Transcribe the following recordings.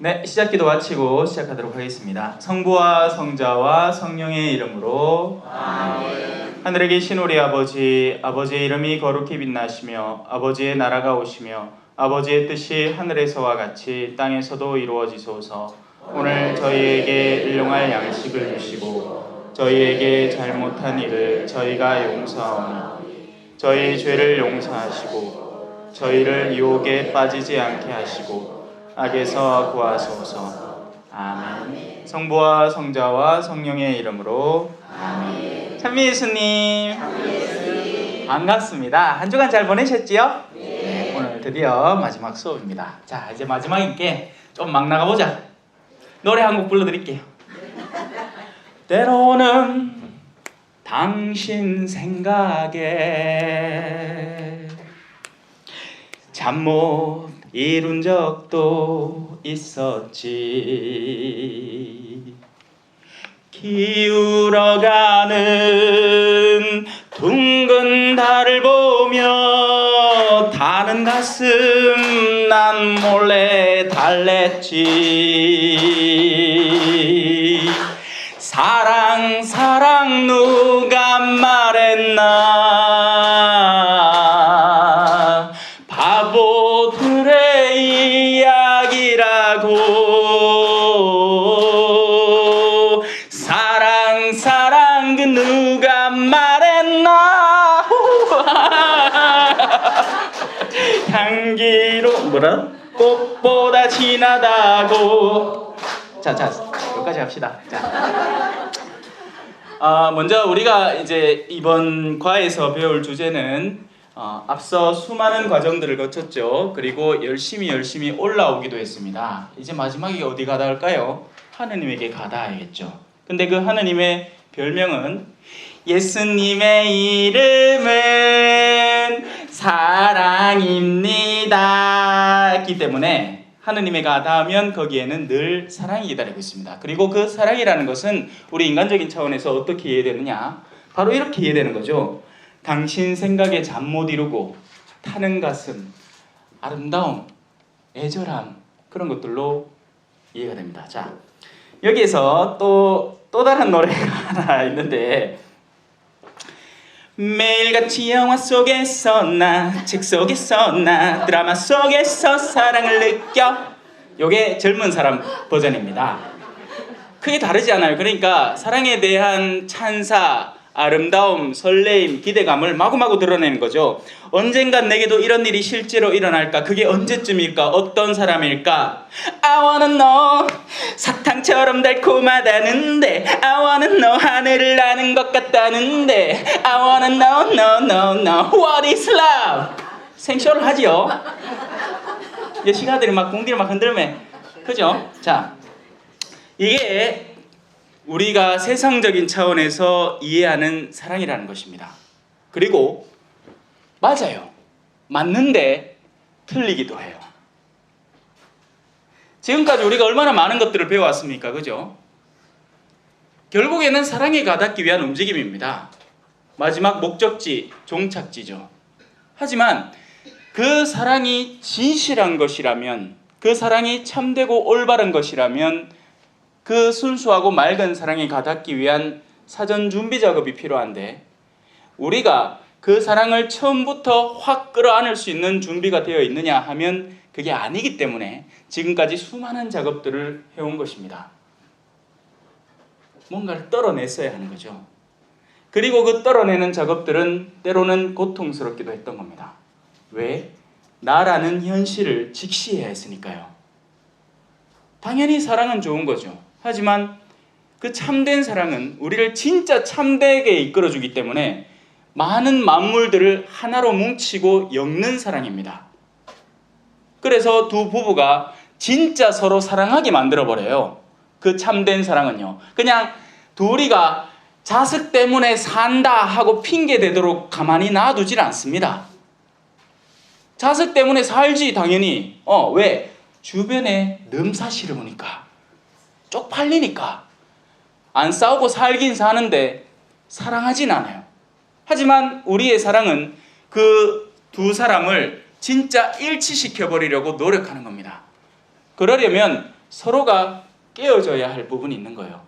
네, 시작기도 마치고 시작하도록 하겠습니다. 성부와 성자와 성령의 이름으로 아멘. 하늘에 계신 우리 아버지, 아버지의 이름이 거룩히 빛나시며 아버지의 나라가 오시며 아버지의 뜻이 하늘에서와 같이 땅에서도 이루어지소서. 오늘 저희에게 일용할 양식을 주시고 저희에게 잘못한 일을 저희가 용서하오니 저희의 죄를 용서하시고 저희를 유혹에 빠지지 않게 하시고 악에서 구하소서. 아멘. 성부와 성자와 성령의 이름으로 아멘. 찬미 예수님 반갑습니다. 한 주간 잘 보내셨지요? 네. 오늘 드디어 마지막 수업입니다. 자, 이제 마지막이니까 좀 막 나가보자. 노래 한 곡 불러드릴게요. 때로는 당신 생각에 잠 못 이룬 적도 있었지. 기울어가는 둥근 달을 보며 타는 가슴 난 몰래 달랬지. 사랑 사랑 누가 말했나. 바보들의 이야기라고. 사랑 사랑 그 누가 말했나. 향기로 뭐라? 꽃보다 진하다고. 자 여기까지 합시다. 자. 먼저 우리가 이제 이번 과에서 배울 주제는 앞서 수많은 과정들을 거쳤죠. 그리고 열심히 올라오기도 했습니다. 이제 마지막에 어디 가다 할까요? 하느님에게 가다 해야겠죠. 근데 그 하느님의 별명은 예수님의 이름은 사랑입니다 했기 때문에 하느님의 가다 하면 거기에는 늘 사랑이 기다리고 있습니다. 그리고 그 사랑이라는 것은 우리 인간적인 차원에서 어떻게 이해되느냐? 바로 이렇게 이해되는 거죠. 당신 생각에 잠 못 이루고 타는 가슴, 아름다움, 애절함, 그런 것들로 이해가 됩니다. 자, 여기에서 또 다른 노래가 하나 있는데, 매일같이 영화 속에서나 책 속에서나 드라마 속에서 사랑을 느껴. 요게 젊은 사람 버전입니다. 크게 다르지 않아요. 그러니까 사랑에 대한 찬사, 아름다움, 설레임, 기대감을 마구마구 드러내는 거죠. 언젠간 내게도 이런 일이 실제로 일어날까? 그게 언제쯤일까? 어떤 사람일까? I wanna know. 사탕처럼 달콤하다는데 I wanna know. 하늘을 나는 것 같다는데 I wanna know, no. What is love? 생쇼를 하지요. 여시가들이 막 공기를 막 흔들매. 그죠? 자, 이게 우리가 세상적인 차원에서 이해하는 사랑이라는 것입니다. 그리고 맞아요. 맞는데 틀리기도 해요. 지금까지 우리가 얼마나 많은 것들을 배워왔습니까? 그죠? 결국에는 사랑에 가닿기 위한 움직임입니다. 마지막 목적지, 종착지죠. 하지만 그 사랑이 진실한 것이라면, 그 사랑이 참되고 올바른 것이라면 그 순수하고 맑은 사랑에 가닿기 위한 사전 준비 작업이 필요한데, 우리가 그 사랑을 처음부터 확 끌어안을 수 있는 준비가 되어 있느냐 하면 그게 아니기 때문에 지금까지 수많은 작업들을 해온 것입니다. 뭔가를 떨어냈어야 하는 거죠. 그리고 그 떨어내는 작업들은 때로는 고통스럽기도 했던 겁니다. 왜? 나라는 현실을 직시해야 했으니까요. 당연히 사랑은 좋은 거죠. 하지만 그 참된 사랑은 우리를 진짜 참되게 이끌어주기 때문에 많은 만물들을 하나로 뭉치고 엮는 사랑입니다. 그래서 두 부부가 진짜 서로 사랑하게 만들어버려요. 그 참된 사랑은요. 그냥 둘이가 자식 때문에 산다 하고 핑계대도록 가만히 놔두질 않습니다. 자식 때문에 살지 당연히. 왜? 주변에 넘사 싫으니까. 쪽팔리니까. 안 싸우고 살긴 사는데 사랑하진 않아요. 하지만 우리의 사랑은 그 두 사람을 진짜 일치시켜버리려고 노력하는 겁니다. 그러려면 서로가 깨어져야 할 부분이 있는 거예요.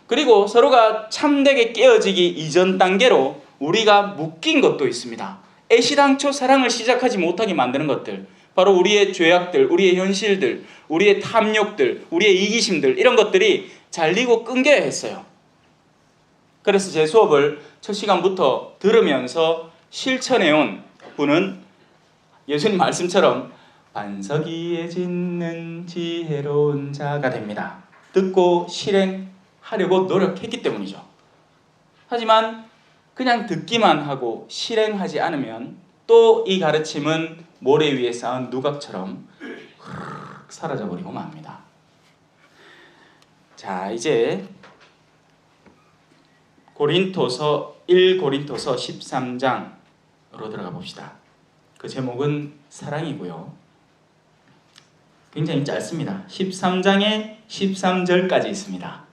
그리고 서로가 참되게 깨어지기 이전 단계로 우리가 묶인 것도 있습니다. 애시당초 사랑을 시작하지 못하게 만드는 것들, 바로 우리의 죄악들, 우리의 현실들, 우리의 탐욕들, 우리의 이기심들, 이런 것들이 잘리고 끊겨야 했어요. 그래서 제 수업을 첫 시간부터 들으면서 실천해온 분은 예수님 말씀처럼 반석 위에 짓는 지혜로운 자가 됩니다. 듣고 실행하려고 노력했기 때문이죠. 하지만 그냥 듣기만 하고 실행하지 않으면 또 이 가르침은 모래 위에 쌓은 누각처럼 사라져버리고 맙니다. 자, 이제 1고린토서 13장으로 들어가 봅시다. 그 제목은 사랑이고요. 굉장히 짧습니다. 13장에 13절까지 있습니다.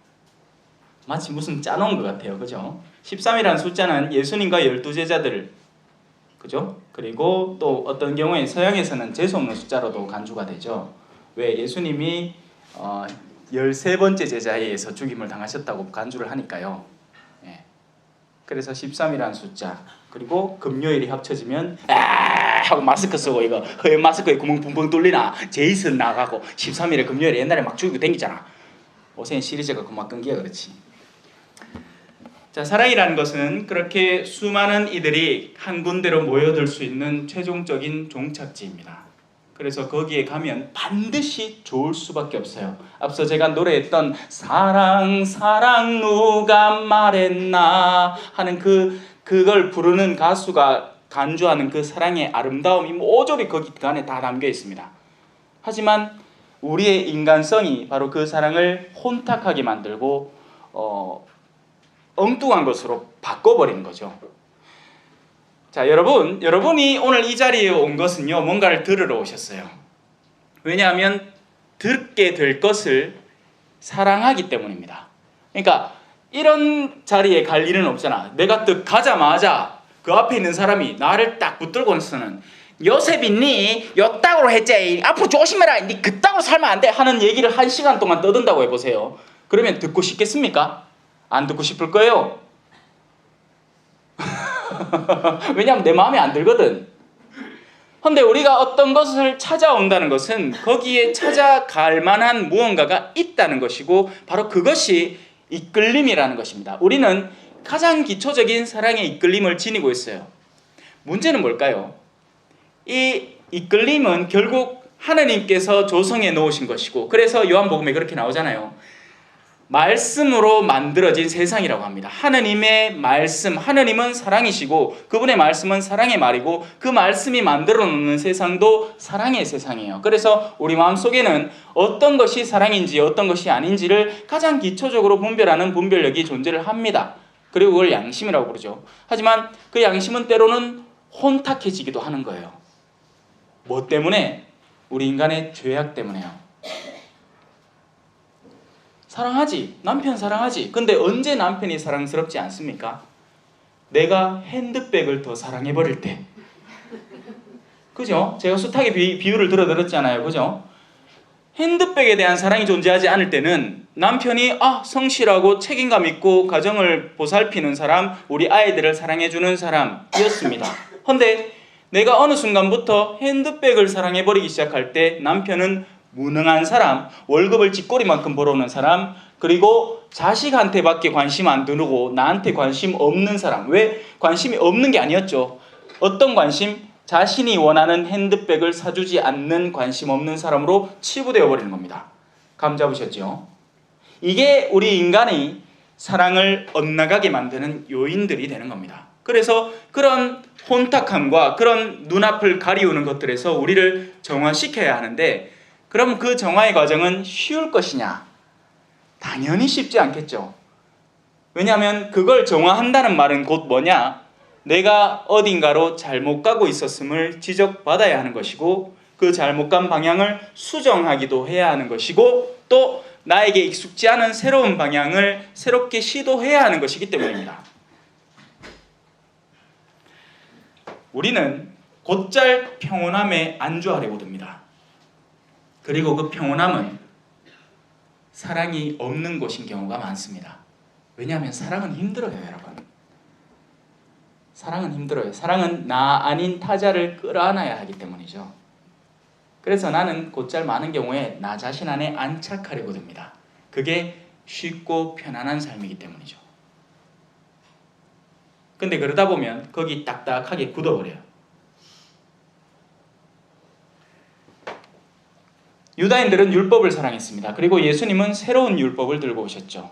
마치 무슨 짜놓은 것 같아요. 그죠? 13이라는 숫자는 예수님과 12제자들, 그죠? 그리고 또 어떤 경우에 서양에서는 재수없는 숫자로도 간주가 되죠. 왜? 예수님이 13번째 제자에 의해서 죽임을 당하셨다고 간주를 하니까요. 예. 그래서 13이라는 숫자, 그리고 금요일이 합쳐지면 하고 마스크 쓰고, 이거 허연 마스크에 구멍 붕붕 뚫리나 제이슨 나가고 13일에 금요일에 옛날에 막 죽이고 댕기잖아. 오세인 시리즈가 그만 끊기야 그렇지. 자, 사랑이라는 것은 그렇게 수많은 이들이 한 군데로 모여들 수 있는 최종적인 종착지입니다. 그래서 거기에 가면 반드시 좋을 수밖에 없어요. 앞서 제가 노래했던 사랑 사랑 누가 말했나 하는 그걸 부르는 가수가 간주하는 그 사랑의 아름다움이 모조리 거기 안에 다 담겨 있습니다. 하지만 우리의 인간성이 바로 그 사랑을 혼탁하게 만들고 엉뚱한 것으로 바꿔버리는 거죠. 자, 여러분이 오늘 이 자리에 온 것은요, 뭔가를 들으러 오셨어요. 왜냐하면 듣게 될 것을 사랑하기 때문입니다. 그러니까 이런 자리에 갈 일은 없잖아. 내가 딱 가자마자 그 앞에 있는 사람이 나를 딱 붙들고서는 요셉이 니 요따구로 했지, 앞으로 조심해라, 니 그따구로 살면 안 돼 하는 얘기를 1시간 동안 떠든다고 해보세요. 그러면 듣고 싶겠습니까? 안 듣고 싶을 거예요. 왜냐하면 내 마음에 안 들거든. 근데 우리가 어떤 것을 찾아온다는 것은 거기에 찾아갈 만한 무언가가 있다는 것이고, 바로 그것이 이끌림이라는 것입니다. 우리는 가장 기초적인 사랑의 이끌림을 지니고 있어요. 문제는 뭘까요? 이 이끌림은 결국 하나님께서 조성해 놓으신 것이고, 그래서 요한복음에 그렇게 나오잖아요. 말씀으로 만들어진 세상이라고 합니다. 하느님의 말씀, 하느님은 사랑이시고 그분의 말씀은 사랑의 말이고, 그 말씀이 만들어 놓는 세상도 사랑의 세상이에요. 그래서 우리 마음속에는 어떤 것이 사랑인지 어떤 것이 아닌지를 가장 기초적으로 분별하는 분별력이 존재를 합니다. 그리고 그걸 양심이라고 부르죠. 하지만 그 양심은 때로는 혼탁해지기도 하는 거예요. 뭐 때문에? 우리 인간의 죄악 때문에요. 사랑하지. 남편 사랑하지. 근데 언제 남편이 사랑스럽지 않습니까? 내가 핸드백을 더 사랑해버릴 때. 그죠? 제가 숱하게 비유를 들어드렸잖아요. 그죠? 핸드백에 대한 사랑이 존재하지 않을 때는 남편이 성실하고 책임감 있고 가정을 보살피는 사람, 우리 아이들을 사랑해주는 사람이었습니다. 근데 내가 어느 순간부터 핸드백을 사랑해버리기 시작할 때 남편은 무능한 사람, 월급을 쥐꼬리만큼 벌어오는 사람, 그리고 자식한테밖에 관심 안 두고 나한테 관심 없는 사람. 왜? 관심이 없는 게 아니었죠. 어떤 관심? 자신이 원하는 핸드백을 사주지 않는 관심 없는 사람으로 치부되어 버리는 겁니다. 감 잡으셨죠? 이게 우리 인간이 사랑을 엇나가게 만드는 요인들이 되는 겁니다. 그래서 그런 혼탁함과 그런 눈앞을 가리우는 것들에서 우리를 정화시켜야 하는데, 그럼 그 정화의 과정은 쉬울 것이냐? 당연히 쉽지 않겠죠. 왜냐하면 그걸 정화한다는 말은 곧 뭐냐? 내가 어딘가로 잘못 가고 있었음을 지적받아야 하는 것이고, 그 잘못 간 방향을 수정하기도 해야 하는 것이고, 또 나에게 익숙지 않은 새로운 방향을 새롭게 시도해야 하는 것이기 때문입니다. 우리는 곧잘 평온함에 안주하려고 듭니다. 그리고 그 평온함은 사랑이 없는 곳인 경우가 많습니다. 왜냐하면 사랑은 힘들어요, 여러분. 사랑은 힘들어요. 사랑은 나 아닌 타자를 끌어안아야 하기 때문이죠. 그래서 나는 곧잘 많은 경우에 나 자신 안에 안착하려고 듭니다. 그게 쉽고 편안한 삶이기 때문이죠. 근데 그러다 보면 거기 딱딱하게 굳어버려요. 유다인들은 율법을 사랑했습니다. 그리고 예수님은 새로운 율법을 들고 오셨죠.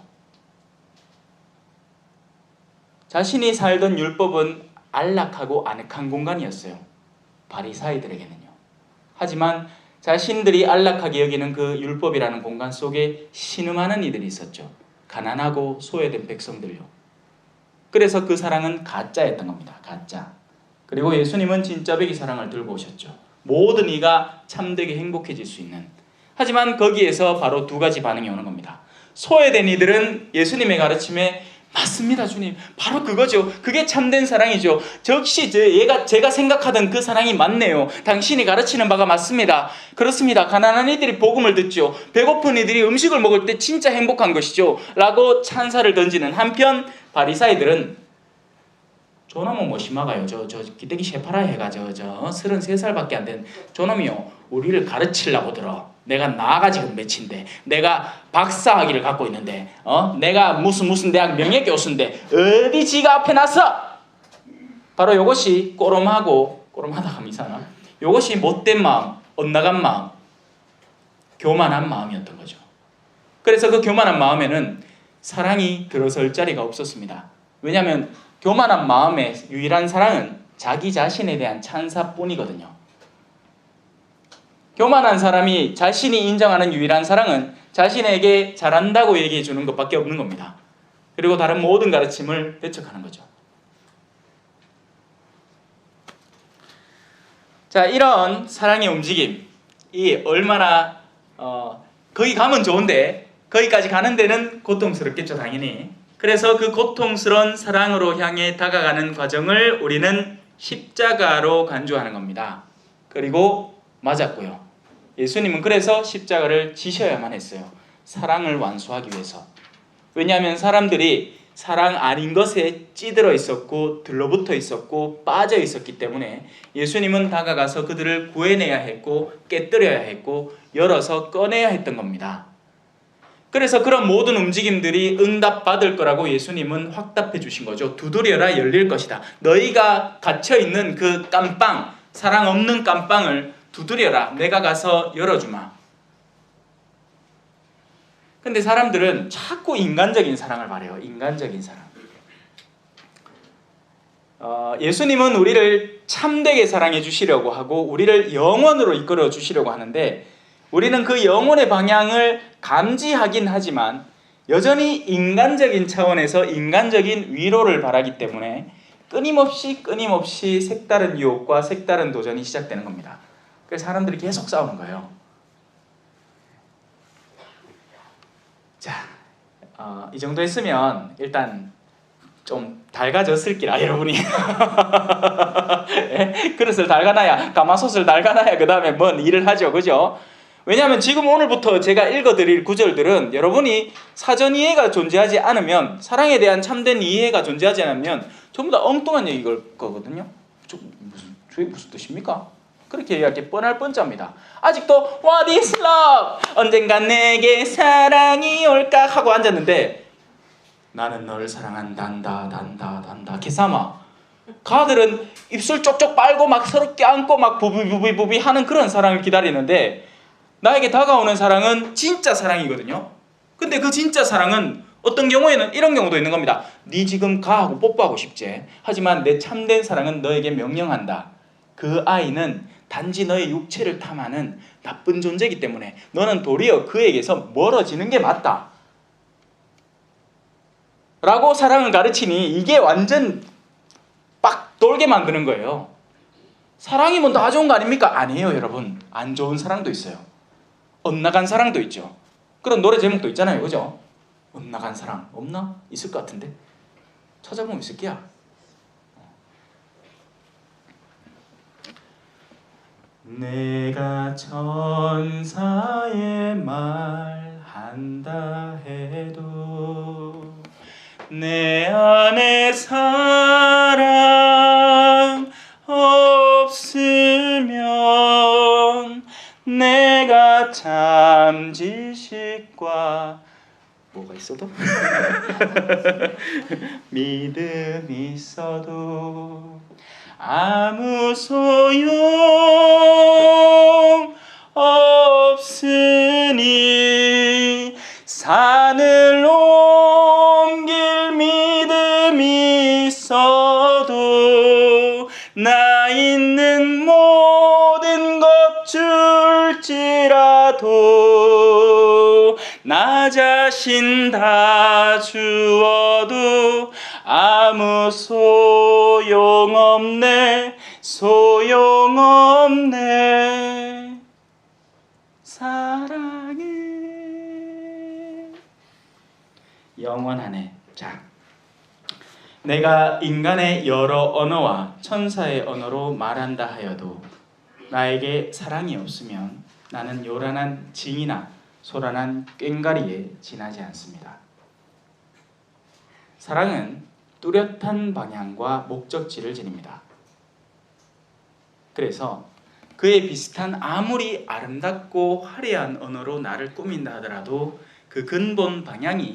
자신이 살던 율법은 안락하고 아늑한 공간이었어요. 바리사이들에게는요. 하지만 자신들이 안락하게 여기는 그 율법이라는 공간 속에 신음하는 이들이 있었죠. 가난하고 소외된 백성들요. 그래서 그 사랑은 가짜였던 겁니다. 가짜. 그리고 예수님은 진짜 배기 사랑을 들고 오셨죠. 모든 이가 참되게 행복해질 수 있는. 하지만 거기에서 바로 두 가지 반응이 오는 겁니다. 소외된 이들은 예수님의 가르침에 맞습니다, 주님. 바로 그거죠. 그게 참된 사랑이죠. 역시 제가 생각하던 그 사랑이 맞네요. 당신이 가르치는 바가 맞습니다. 그렇습니다. 가난한 이들이 복음을 듣죠. 배고픈 이들이 음식을 먹을 때 진짜 행복한 것이죠. 라고 찬사를 던지는 한편 바리사이들은 저놈은 뭐 심하가요. 저 기대기 셰파라 해가 저 33살밖에 안 된 저놈이요. 우리를 가르치려고 들어. 내가 나가 지금 몇인데, 내가 박사학위를 갖고 있는데, 내가 무슨 대학 명예 교수인데 어디 지가 앞에 났어? 바로 이것이 꼬름하다 하면 이상하나? 이것이 못된 마음, 엇나간 마음, 교만한 마음이었던 거죠. 그래서 그 교만한 마음에는 사랑이 들어설 자리가 없었습니다. 왜냐하면 교만한 마음의 유일한 사랑은 자기 자신에 대한 찬사뿐이거든요. 교만한 사람이 자신이 인정하는 유일한 사랑은 자신에게 잘한다고 얘기해 주는 것밖에 없는 겁니다. 그리고 다른 모든 가르침을 배척하는 거죠. 자, 이런 사랑의 움직임이 얼마나 거기 가면 좋은데 거기까지 가는 데는 고통스럽겠죠, 당연히. 그래서 그 고통스러운 사랑으로 향해 다가가는 과정을 우리는 십자가로 간주하는 겁니다. 그리고 맞았고요. 예수님은 그래서 십자가를 지셔야만 했어요. 사랑을 완수하기 위해서. 왜냐하면 사람들이 사랑 아닌 것에 찌들어 있었고 들러붙어 있었고 빠져 있었기 때문에 예수님은 다가가서 그들을 구해내야 했고 깨뜨려야 했고 열어서 꺼내야 했던 겁니다. 그래서 그런 모든 움직임들이 응답받을 거라고 예수님은 확답해 주신 거죠. 두드려라 열릴 것이다. 너희가 갇혀있는 그 깜빵, 사랑 없는 깜빵을 두드려라. 내가 가서 열어주마. 근데 사람들은 자꾸 인간적인 사랑을 바래요. 인간적인 사랑. 예수님은 우리를 참되게 사랑해 주시려고 하고 우리를 영원으로 이끌어 주시려고 하는데 우리는 그 영혼의 방향을 감지하긴 하지만 여전히 인간적인 차원에서 인간적인 위로를 바라기 때문에 끊임없이 색다른 유혹과 색다른 도전이 시작되는 겁니다. 그래서 사람들이 계속 싸우는 거예요. 자, 이 정도 했으면 일단 좀 달가졌을기라 여러분이 그릇을 달가놔야 가마솥을 달가놔야 그 다음에 뭔 일을 하죠, 그죠? 왜냐하면 지금 오늘부터 제가 읽어드릴 구절들은 여러분이 사전 이해가 존재하지 않으면 사랑에 대한 참된 이해가 존재하지 않으면 전부 다 엉뚱한 얘기일 거거든요. 저게 무슨 뜻입니까? 그렇게 얘기할 게 뻔할 뻔짜입니다. 아직도 What is love? 언젠간 내게 사랑이 올까? 하고 앉았는데 나는 너를 사랑한단다 개사마 가들은 입술 쪽쪽 빨고 막 서로 껴안고 막 부비부비 하는 그런 사랑을 기다리는데 나에게 다가오는 사랑은 진짜 사랑이거든요. 근데 그 진짜 사랑은 어떤 경우에는 이런 경우도 있는 겁니다. 네 지금 가 하고 뽀뽀하고 싶지. 하지만 내 참된 사랑은 너에게 명령한다. 그 아이는 단지 너의 육체를 탐하는 나쁜 존재이기 때문에 너는 도리어 그에게서 멀어지는 게 맞다. 라고 사랑을 가르치니 이게 완전 빡 돌게 만드는 거예요. 사랑이 뭐 다 좋은 거 아닙니까? 아니에요, 여러분. 안 좋은 사랑도 있어요. 엇나간 사랑도 있죠. 그런 노래 제목도 있잖아요, 그죠? 엇나간 사랑 없나? 있을 것 같은데 찾아보면 있을 게야. 내가 천사의 말 한다 해도 내 안에 사랑 없으면 내가 참 지식과 뭐가 있어도 믿음 있어도 아무 소용 없으니 산을 옮길 믿음이 있어도 나 있는 모든 것 줄지라도 나 자신 다 주어도 아무 소용없네 소용없네 사랑해 영원하네. 자, 내가 인간의 여러 언어와 천사의 언어로 말한다 하여도 나에게 사랑이 없으면 나는 요란한 징이나 소란한 꽹가리에 지나지 않습니다. 사랑은 뚜렷한 방향과 목적지를 지닙니다. 그래서 그에 비슷한 아무리 아름답고 화려한 언어로 나를 꾸민다 하더라도 그 근본 방향이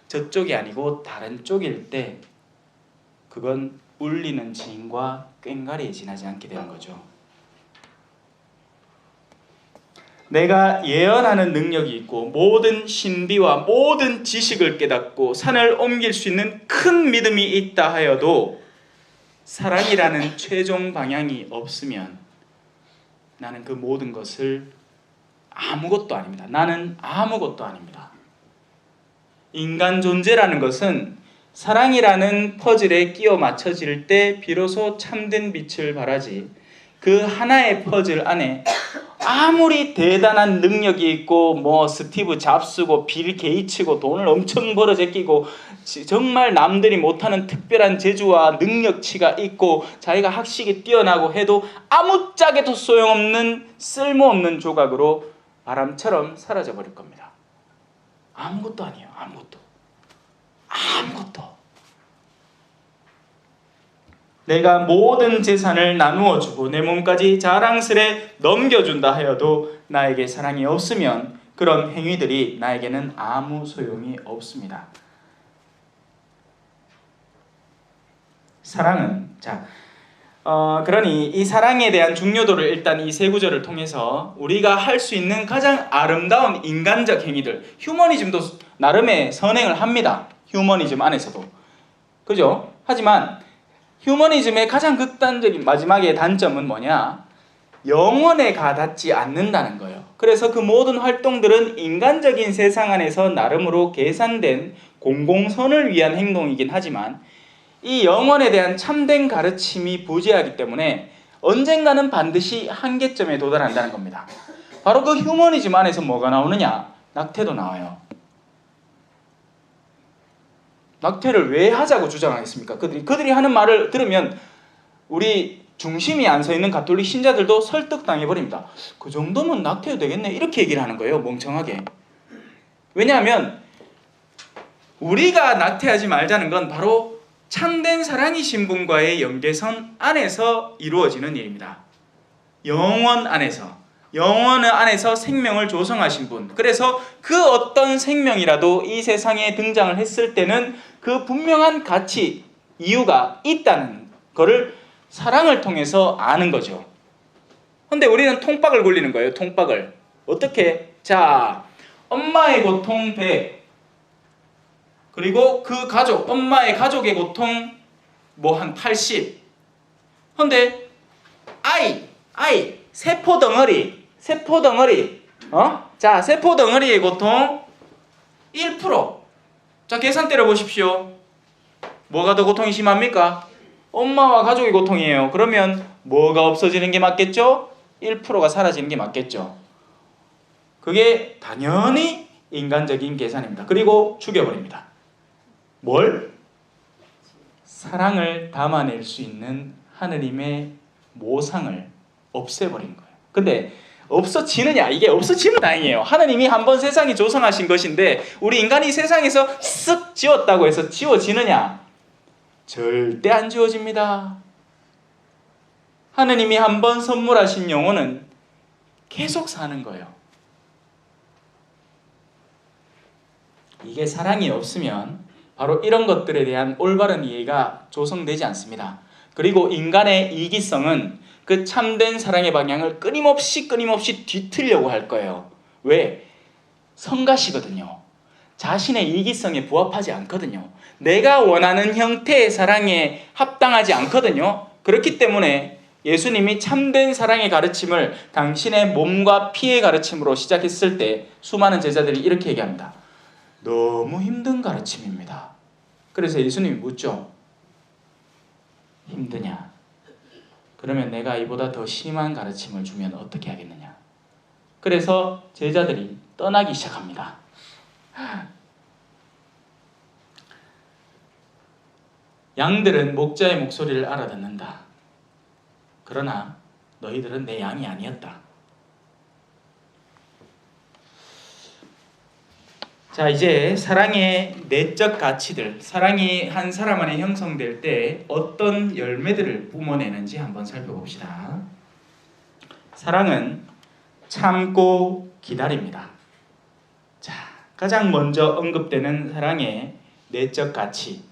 저쪽이 아니고 다른 쪽일 때 그건 울리는 징과 꽹가리에 지나지 않게 되는 거죠. 내가 예언하는 능력이 있고 모든 신비와 모든 지식을 깨닫고 산을 옮길 수 있는 큰 믿음이 있다 하여도 사랑이라는 최종 방향이 없으면 나는 그 모든 것을 아무것도 아닙니다. 나는 아무것도 아닙니다. 인간 존재라는 것은 사랑이라는 퍼즐에 끼워 맞춰질 때 비로소 참된 빛을 발하지 그 하나의 퍼즐 안에 아무리 대단한 능력이 있고 뭐 스티브 잡스고 빌 게이츠고 돈을 엄청 벌어 제끼고 정말 남들이 못하는 특별한 재주와 능력치가 있고 자기가 학식이 뛰어나고 해도 아무짝에도 소용없는 쓸모없는 조각으로 바람처럼 사라져 버릴 겁니다. 아무것도 아니에요. 아무것도. 내가 모든 재산을 나누어 주고 내 몸까지 자랑스레 넘겨준다 하여도 나에게 사랑이 없으면 그런 행위들이 나에게는 아무 소용이 없습니다. 사랑은 그러니 이 사랑에 대한 중요도를 일단 이 세 구절을 통해서 우리가 할 수 있는 가장 아름다운 인간적 행위들, 휴머니즘도 나름의 선행을 합니다. 휴머니즘 안에서도. 그죠? 하지만 휴머니즘의 가장 극단적인 마지막의 단점은 뭐냐? 영혼에 가닿지 않는다는 거예요. 그래서 그 모든 활동들은 인간적인 세상 안에서 나름으로 계산된 공공선을 위한 행동이긴 하지만 이 영혼에 대한 참된 가르침이 부재하기 때문에 언젠가는 반드시 한계점에 도달한다는 겁니다. 바로 그 휴머니즘 안에서 뭐가 나오느냐? 낙태도 나와요. 낙태를 왜 하자고 주장하겠습니까? 그들이 하는 말을 들으면 우리 중심이 안 서 있는 가톨릭 신자들도 설득당해버립니다. 그 정도면 낙태도 되겠네 이렇게 얘기를 하는 거예요. 멍청하게. 왜냐하면 우리가 낙태하지 말자는 건 바로 참된 사랑이신 분과의 연계선 안에서 이루어지는 일입니다. 영원 안에서 생명을 조성하신 분. 그래서 그 어떤 생명이라도 이 세상에 등장을 했을 때는 그 분명한 가치, 이유가 있다는 거를 사랑을 통해서 아는 거죠. 근데 우리는 통박을 굴리는 거예요. 통박을. 어떻게? 자, 엄마의 고통 100. 그리고 그 가족, 엄마의 가족의 고통 뭐 한 80. 근데 아이, 세포 덩어리. 자, 세포 덩어리의 고통 1%. 자, 계산 때려 보십시오. 뭐가 더 고통이 심합니까? 엄마와 가족의 고통이에요. 그러면 뭐가 없어지는 게 맞겠죠? 1%가 사라지는 게 맞겠죠. 그게 당연히 인간적인 계산입니다. 그리고 죽여버립니다. 뭘? 사랑을 담아낼 수 있는 하느님의 모상을 없애버린 거예요. 근데 없어지느냐? 이게 없어지면 다행이에요. 하나님이 한번 세상이 조성하신 것인데 우리 인간이 세상에서 쓱 지웠다고 해서 지워지느냐? 절대 안 지워집니다. 하나님이 한번 선물하신 영혼은 계속 사는 거예요. 이게 사랑이 없으면 바로 이런 것들에 대한 올바른 이해가 조성되지 않습니다. 그리고 인간의 이기성은 그 참된 사랑의 방향을 끊임없이 뒤틀려고 할 거예요. 왜? 성가시거든요. 자신의 이기성에 부합하지 않거든요. 내가 원하는 형태의 사랑에 합당하지 않거든요. 그렇기 때문에 예수님이 참된 사랑의 가르침을 당신의 몸과 피의 가르침으로 시작했을 때 수많은 제자들이 이렇게 얘기합니다. 너무 힘든 가르침입니다. 그래서 예수님이 묻죠. 힘드냐? 그러면 내가 이보다 더 심한 가르침을 주면 어떻게 하겠느냐? 그래서 제자들이 떠나기 시작합니다. 양들은 목자의 목소리를 알아듣는다. 그러나 너희들은 내 양이 아니었다. 자, 이제 사랑의 내적 가치들, 사랑이 한 사람 안에 형성될 때 어떤 열매들을 뿜어내는지 한번 살펴봅시다. 사랑은 참고 기다립니다. 자, 가장 먼저 언급되는 사랑의 내적 가치,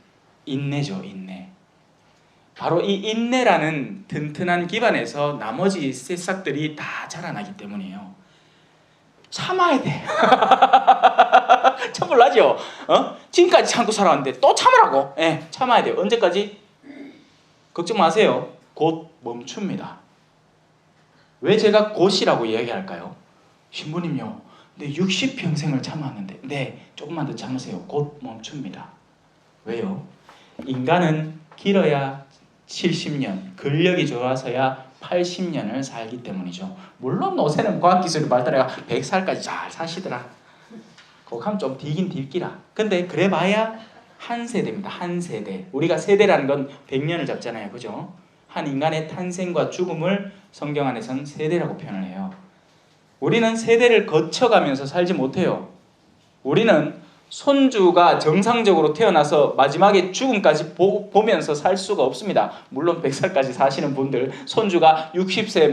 인내죠, 인내. 바로 이 인내라는 튼튼한 기반에서 나머지 새싹들이 다 자라나기 때문이에요. 참아야 돼. 참을라죠. 지금까지 참고 살아왔는데 또 참으라고. 참아야 돼요. 언제까지? 걱정 마세요. 곧 멈춥니다. 왜 제가 곧이라고 이야기할까요? 신부님요, 네 60평생을 참았는데 네, 조금만 더 참으세요. 곧 멈춥니다. 왜요? 인간은 길어야 70년, 근력이 좋아서야 80년을 살기 때문이죠. 물론 요새는 과학기술이 발달해가 100살까지 잘 사시더라. 그거 하면 좀 뒤긴 뒤기라. 근데 그래봐야 한 세대입니다. 한 세대. 우리가 세대라는 건 100년을 잡잖아요. 그죠? 한 인간의 탄생과 죽음을 성경 안에서는 세대라고 표현을 해요. 우리는 세대를 거쳐가면서 살지 못해요. 우리는 손주가 정상적으로 태어나서 마지막에 죽음까지 보면서 살 수가 없습니다. 물론 100살까지 사시는 분들 손주가 60세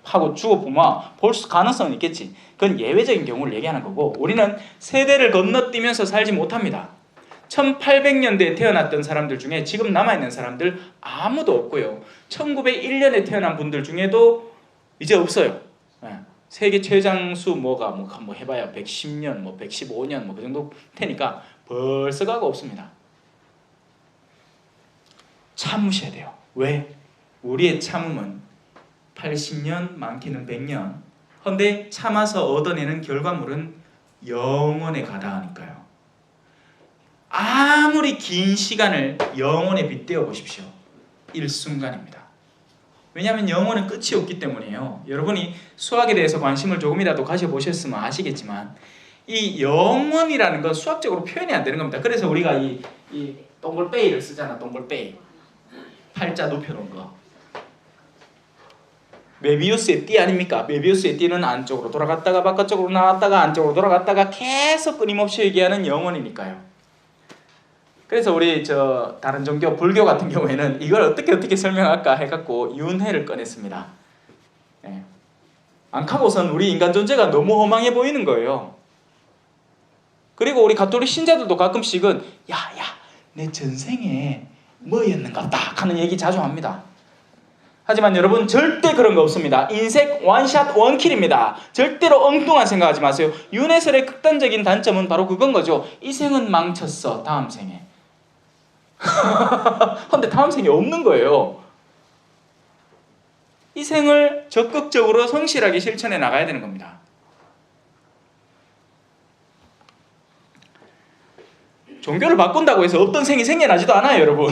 하고 죽어보면 볼 가능성은 있겠지. 그건 예외적인 경우를 얘기하는 거고, 우리는 세대를 건너뛰면서 살지 못합니다. 1800년대에 태어났던 사람들 중에 지금 남아있는 사람들 아무도 없고요. 1901년에 태어난 분들 중에도 이제 없어요. 세계 최장수 뭐가 뭐 해봐야 110년, 뭐 115년 뭐 그 정도 되니까 벌써 가고 없습니다. 참으셔야 돼요. 왜? 우리의 참음은 80년, 많게는 100년. 그런데 참아서 얻어내는 결과물은 영원에 가다하니까요. 아무리 긴 시간을 영원에 빗대어 보십시오. 일순간입니다. 왜냐하면 영혼은 끝이 없기 때문이에요. 여러분이 수학에 대해서 관심을 조금이라도 가져보셨으면 아시겠지만 이 영혼이라는 건 수학적으로 표현이 안 되는 겁니다. 그래서 우리가 이 동글베이를 쓰잖아. 동글베이. 팔자 높여놓은 거. 메비우스의 띠 아닙니까? 메비우스의 띠는 안쪽으로 돌아갔다가 바깥쪽으로 나왔다가 안쪽으로 돌아갔다가 계속 끊임없이 얘기하는 영혼이니까요. 그래서 우리 다른 종교 불교 같은 경우에는 이걸 어떻게 설명할까 해갖고 윤회를 꺼냈습니다. 안카고선 우리 인간 존재가 너무 허망해 보이는 거예요. 그리고 우리 가톨릭 신자들도 가끔씩은 내 전생에 뭐였는가 딱 하는 얘기 자주 합니다. 하지만 여러분 절대 그런 거 없습니다. 인생 원샷 원킬입니다. 절대로 엉뚱한 생각하지 마세요. 윤회설의 극단적인 단점은 바로 그건 거죠. 이 생은 망쳤어. 다음 생에. 근데 다음 생이 없는 거예요. 이 생을 적극적으로 성실하게 실천해 나가야 되는 겁니다. 종교를 바꾼다고 해서 없던 생이 생겨나지도 않아요, 여러분.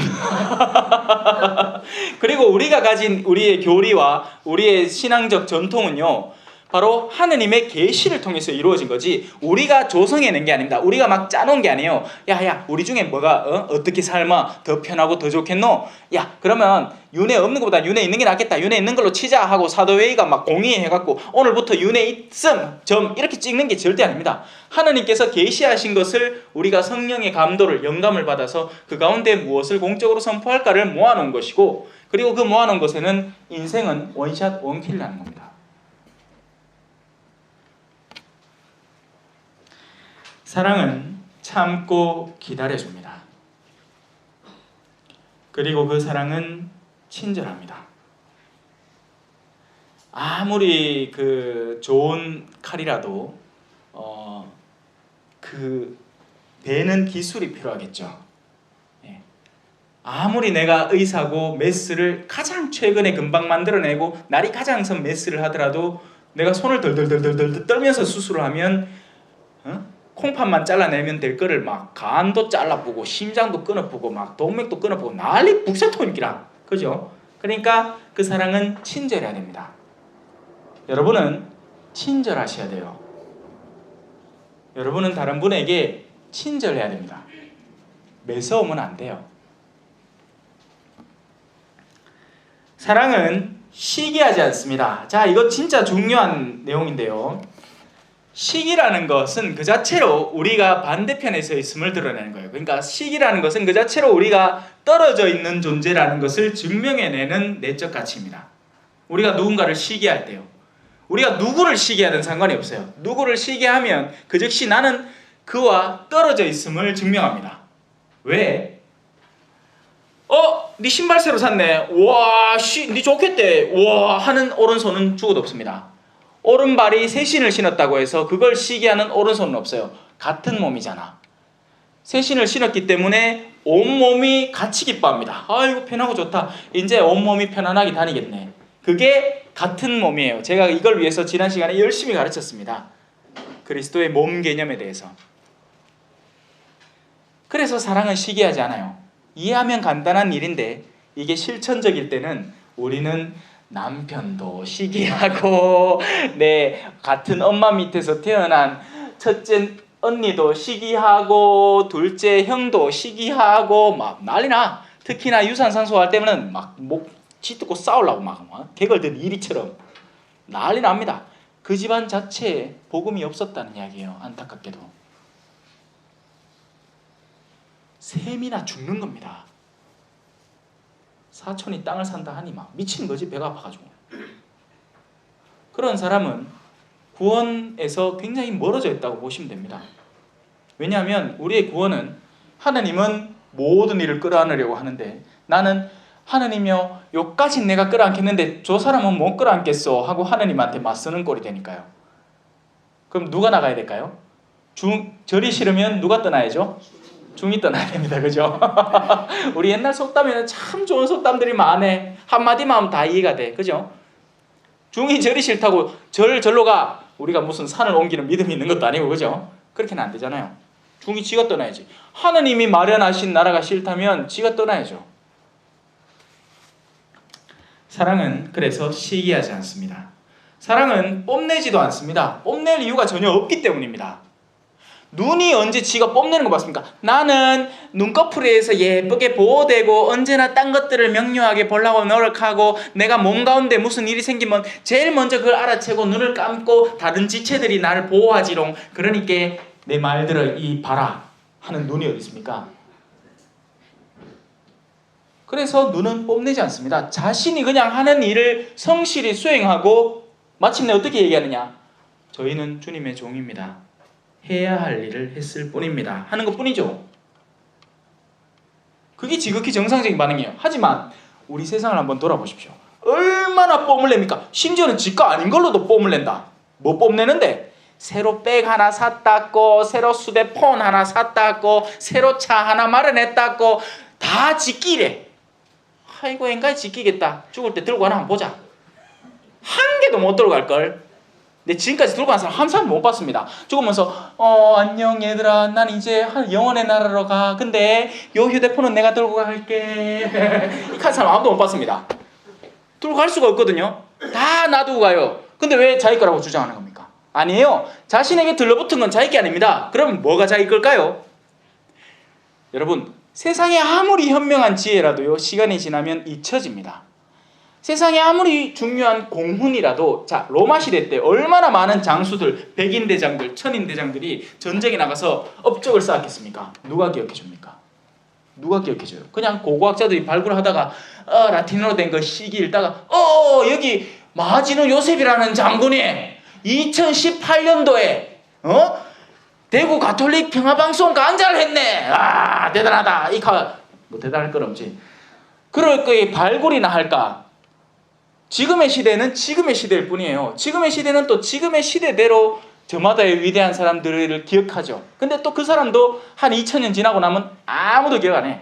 그리고 우리가 가진 우리의 교리와 우리의 신앙적 전통은요, 바로 하느님의 계시를 통해서 이루어진 거지 우리가 조성해낸 게 아닙니다. 우리가 막 짜놓은 게 아니에요. 야야 우리 중에 뭐가 어떻게 삶아 더 편하고 더 좋겠노? 야 그러면 윤회 없는 것보다 윤회 있는 게 낫겠다. 윤회 있는 걸로 치자 하고 사도회의가 막 공의해갖고 오늘부터 윤회 있음 점 이렇게 찍는 게 절대 아닙니다. 하느님께서 계시하신 것을 우리가 성령의 감도를 영감을 받아서 그 가운데 무엇을 공적으로 선포할까를 모아놓은 것이고 그리고 그 모아놓은 것에는 인생은 원샷 원킬이라는 겁니다. 사랑은 참고 기다려줍니다. 그리고 그 사랑은 친절합니다. 아무리 그 좋은 칼이라도 그 베는 기술이 필요하겠죠. 아무리 내가 의사고 메스를 가장 최근에 금방 만들어내고 날이 가장 선 메스를 하더라도 내가 손을 덜덜덜덜 떨면서 수술을 하면 콩팥만 잘라내면 될 거를 막 간도 잘라보고 심장도 끊어보고 막 동맥도 끊어보고 난리 북새통이라 그죠? 그러니까 그 사랑은 친절해야 됩니다. 여러분은 친절하셔야 돼요. 여러분은 다른 분에게 친절해야 됩니다. 매서우면 안 돼요. 사랑은 시기하지 않습니다. 자, 이거 진짜 중요한 내용인데요. 시기라는 것은 그 자체로 우리가 반대편에 서 있음을 드러내는 거예요. 그러니까 시기라는 것은 그 자체로 우리가 떨어져 있는 존재라는 것을 증명해내는 내적 가치입니다. 우리가 누군가를 시기할 때요. 우리가 누구를 시기하든 상관이 없어요. 누구를 시기하면 그 즉시 나는 그와 떨어져 있음을 증명합니다. 왜? 네 신발 새로 샀네. 와, 네 좋겠대. 와 하는 오른손은 죽어도 없습니다. 오른발이 새 신을 신었다고 해서 그걸 시기하는 오른손은 없어요. 같은 몸이잖아. 새 신을 신었기 때문에 온몸이 같이 기뻐합니다. 아이고 편하고 좋다. 이제 온몸이 편안하게 다니겠네. 그게 같은 몸이에요. 제가 이걸 위해서 지난 시간에 열심히 가르쳤습니다. 그리스도의 몸 개념에 대해서. 그래서 사랑은 시기하지 않아요. 이해하면 간단한 일인데 이게 실천적일 때는 우리는 남편도 시기하고 같은 엄마 밑에서 태어난 첫째 언니도 시기하고 둘째 형도 시기하고 막 난리나. 특히나 유산 상속할 때는 막 목 쥐뜯고 싸우려고 막 개걸든 이리처럼 난리 납니다. 그 집안 자체에 복음이 없었다는 이야기예요. 안타깝게도. 셈이나 죽는 겁니다. 사촌이 땅을 산다 하니 막 미치는 거지. 배가 아파가지고. 그런 사람은 구원에서 굉장히 멀어져 있다고 보시면 됩니다. 왜냐하면 우리의 구원은 하나님은 모든 일을 끌어안으려고 하는데 나는 하나님이여 요까진 내가 끌어안겠는데 저 사람은 못 끌어안겠어 하고 하나님한테 맞서는 꼴이 되니까요. 그럼 누가 나가야 될까요? 절이 싫으면 누가 떠나야죠? 중이 떠나야 됩니다. 그죠? 우리 옛날 속담에는 참 좋은 속담들이 많네. 한마디만 하면 다 이해가 돼. 그죠? 중이 절이 싫다고 절로 가. 우리가 무슨 산을 옮기는 믿음이 있는 것도 아니고 그죠? 그렇게는 안 되잖아요. 중이 지가 떠나야지. 하나님이 마련하신 나라가 싫다면 지가 떠나야죠. 사랑은 그래서 시기하지 않습니다. 사랑은 뽐내지도 않습니다. 뽐낼 이유가 전혀 없기 때문입니다. 눈이 언제 지가 뽐내는 거 봤습니까? 나는 눈꺼풀에서 예쁘게 보호되고 언제나 딴 것들을 명료하게 보려고 노력하고 내가 몸 가운데 무슨 일이 생기면 제일 먼저 그걸 알아채고 눈을 감고 다른 지체들이 나를 보호하지롱. 그러니까 내 말들을 봐라 하는 눈이 어디 있습니까? 그래서 눈은 뽐내지 않습니다. 자신이 그냥 하는 일을 성실히 수행하고 마침내 어떻게 얘기하느냐? 저희는 주님의 종입니다. 해야 할 일을 했을 뿐입니다. 하는 것 뿐이죠. 그게 지극히 정상적인 반응이에요. 하지만 우리 세상을 한번 돌아보십시오. 얼마나 뽐을 냅니까? 심지어는 지가 아닌 걸로도 뽐을 낸다. 뭐 뽐내는데? 새로 백 하나 샀다고, 새로 휴대폰 하나 샀다고, 새로 차 하나 마련했다고 다 지끼래. 아이고 엔가이 지키겠다. 죽을 때 들고 하나 한번 보자. 한 개도 못 들고 갈걸. 근데 지금까지 들고 간 사람 한 사람 못 봤습니다. 죽으면서 안녕 얘들아 난 이제 영원의 나라로 가. 근데 요 휴대폰은 내가 들고 갈게. 이렇게 한 사람 아무도 못 봤습니다. 들고 갈 수가 없거든요. 다 놔두고 가요. 근데 왜 자기 거라고 주장하는 겁니까? 아니에요. 자신에게 들러붙은 건 자기 게 아닙니다. 그럼 뭐가 자기 걸까요? 여러분, 세상에 아무리 현명한 지혜라도요, 시간이 지나면 잊혀집니다. 세상에 아무리 중요한 공훈이라도, 자, 로마 시대 때 얼마나 많은 장수들, 백인대장들, 천인대장들이 전쟁에 나가서 업적을 쌓았겠습니까? 누가 기억해 줍니까? 누가 기억해 줘요? 그냥 고고학자들이 발굴하다가 라틴어로 된 거 시기 읽다가 여기 마지노 요셉이라는 장군이 2018년도에 대구 가톨릭 평화방송 간자를 했네. 아, 대단하다. 뭐 대단할 건 없지. 그럴 거에 발굴이나 할까? 지금의 시대는 지금의 시대일 뿐이에요. 지금의 시대는 또 지금의 시대대로 저마다의 위대한 사람들을 기억하죠. 근데 또 그 사람도 한 2000년 지나고 나면 아무도 기억 안 해.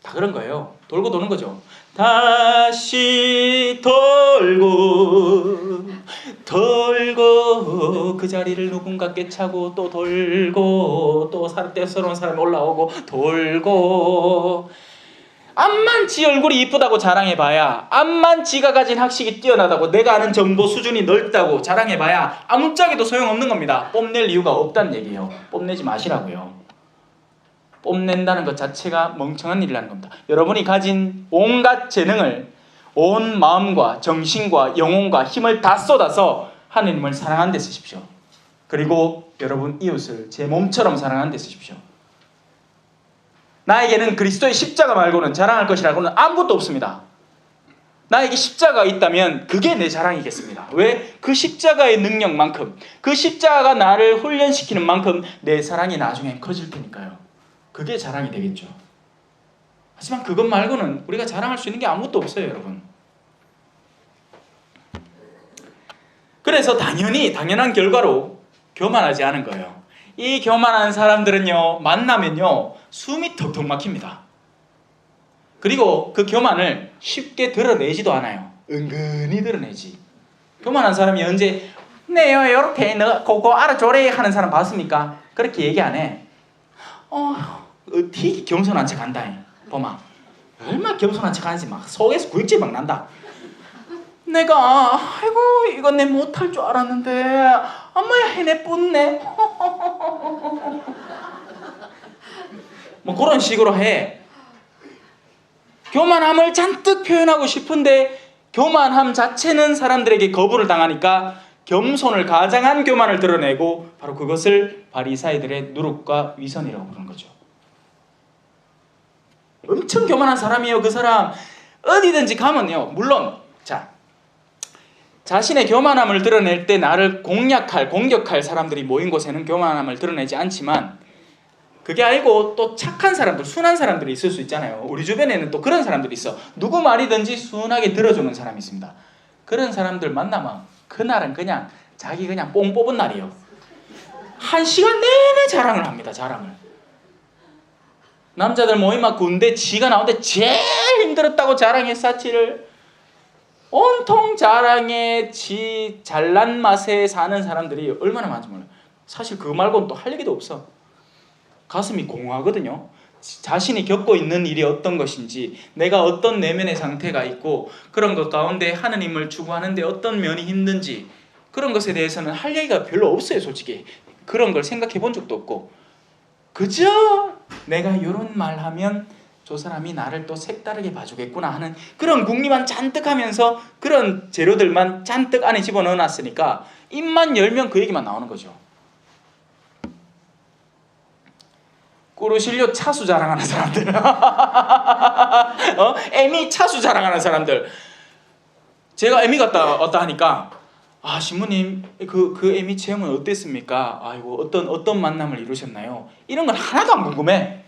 다 그런 거예요. 돌고 도는 거죠. 다시 돌고 그 자리를 누군가 깨차고 또 돌고 또 새로운 사람이 올라오고 돌고, 암만 지 얼굴이 이쁘다고 자랑해봐야, 암만 지가 가진 학식이 뛰어나다고, 내가 아는 정보 수준이 넓다고 자랑해봐야 아무짝에도 소용없는 겁니다. 뽐낼 이유가 없다는 얘기예요. 뽐내지 마시라고요. 뽐낸다는 것 자체가 멍청한 일이라는 겁니다. 여러분이 가진 온갖 재능을, 온 마음과 정신과 영혼과 힘을 다 쏟아서 하느님을 사랑하는 데 쓰십시오. 그리고 여러분 이웃을 제 몸처럼 사랑하는 데 쓰십시오. 나에게는 그리스도의 십자가 말고는 자랑할 것이라고는 아무것도 없습니다. 나에게 십자가가 있다면 그게 내 자랑이겠습니다. 왜? 그 십자가의 능력만큼, 그 십자가가 나를 훈련시키는 만큼 내 사랑이 나중엔 커질 테니까요. 그게 자랑이 되겠죠. 하지만 그것 말고는 우리가 자랑할 수 있는 게 아무것도 없어요, 여러분. 그래서 당연한 결과로 교만하지 않은 거예요. 이 교만한 사람들은요, 만나면요, 숨이 턱턱 막힙니다. 그리고 그 교만을 쉽게 드러내지도 않아요. 은근히 드러내지. 교만한 사람이 언제 네요 이렇게 너 그거 알아줘래 하는 사람 봤습니까? 그렇게 얘기 안 해. 되게 겸손한 척 한다. 보마 얼마나 겸손한 척 하는지 막 속에서 구역질 막 난다. 내가 아이고 이거 내 못할 줄 알았는데 엄마야 해내뿐네. 뭐 그런 식으로 해. 교만함을 잔뜩 표현하고 싶은데 교만함 자체는 사람들에게 거부를 당하니까 겸손을 가장한 교만을 드러내고, 바로 그것을 바리사이들의 누룩과 위선이라고 부르는 거죠. 엄청 교만한 사람이에요. 그 사람 어디든지 가면요, 물론 자신의 교만함을 드러낼 때 나를 공격할 사람들이 모인 곳에는 교만함을 드러내지 않지만, 그게 아니고 또 착한 사람들, 순한 사람들이 있을 수 있잖아요. 우리 주변에는 또 그런 사람들이 있어. 누구 말이든지 순하게 들어주는 사람이 있습니다. 그런 사람들 만나면 그날은 그냥 자기 그냥 뽕 뽑은 날이에요. 1시간 내내 자랑을 합니다. 자랑을. 남자들 모임막 군대 지가 나오는데 제일 힘들었다고 자랑해 사치를. 온통 자랑에 지 잘난 맛에 사는 사람들이 얼마나 많은지 몰라요. 사실 그거 말고는 또 할 얘기도 없어. 가슴이 공허하거든요. 자신이 겪고 있는 일이 어떤 것인지, 내가 어떤 내면의 상태가 있고, 그런 것 가운데 하느님을 추구하는데 어떤 면이 힘든지, 그런 것에 대해서는 할 얘기가 별로 없어요. 솔직히 그런 걸 생각해 본 적도 없고, 그저 내가 이런 말 하면 저 사람이 나를 또 색다르게 봐주겠구나 하는 그런 궁리만 잔뜩 하면서, 그런 재료들만 잔뜩 안에 집어넣어 놨으니까 입만 열면 그 얘기만 나오는 거죠. 꾸르실료 차수 자랑하는 사람들, 에미 차수 자랑하는 사람들. 제가 에미 갔다 왔다 하니까, 신부님 그 에미 체험은 어땠습니까? 아이고 어떤 만남을 이루셨나요? 이런 건 하나도 안 궁금해.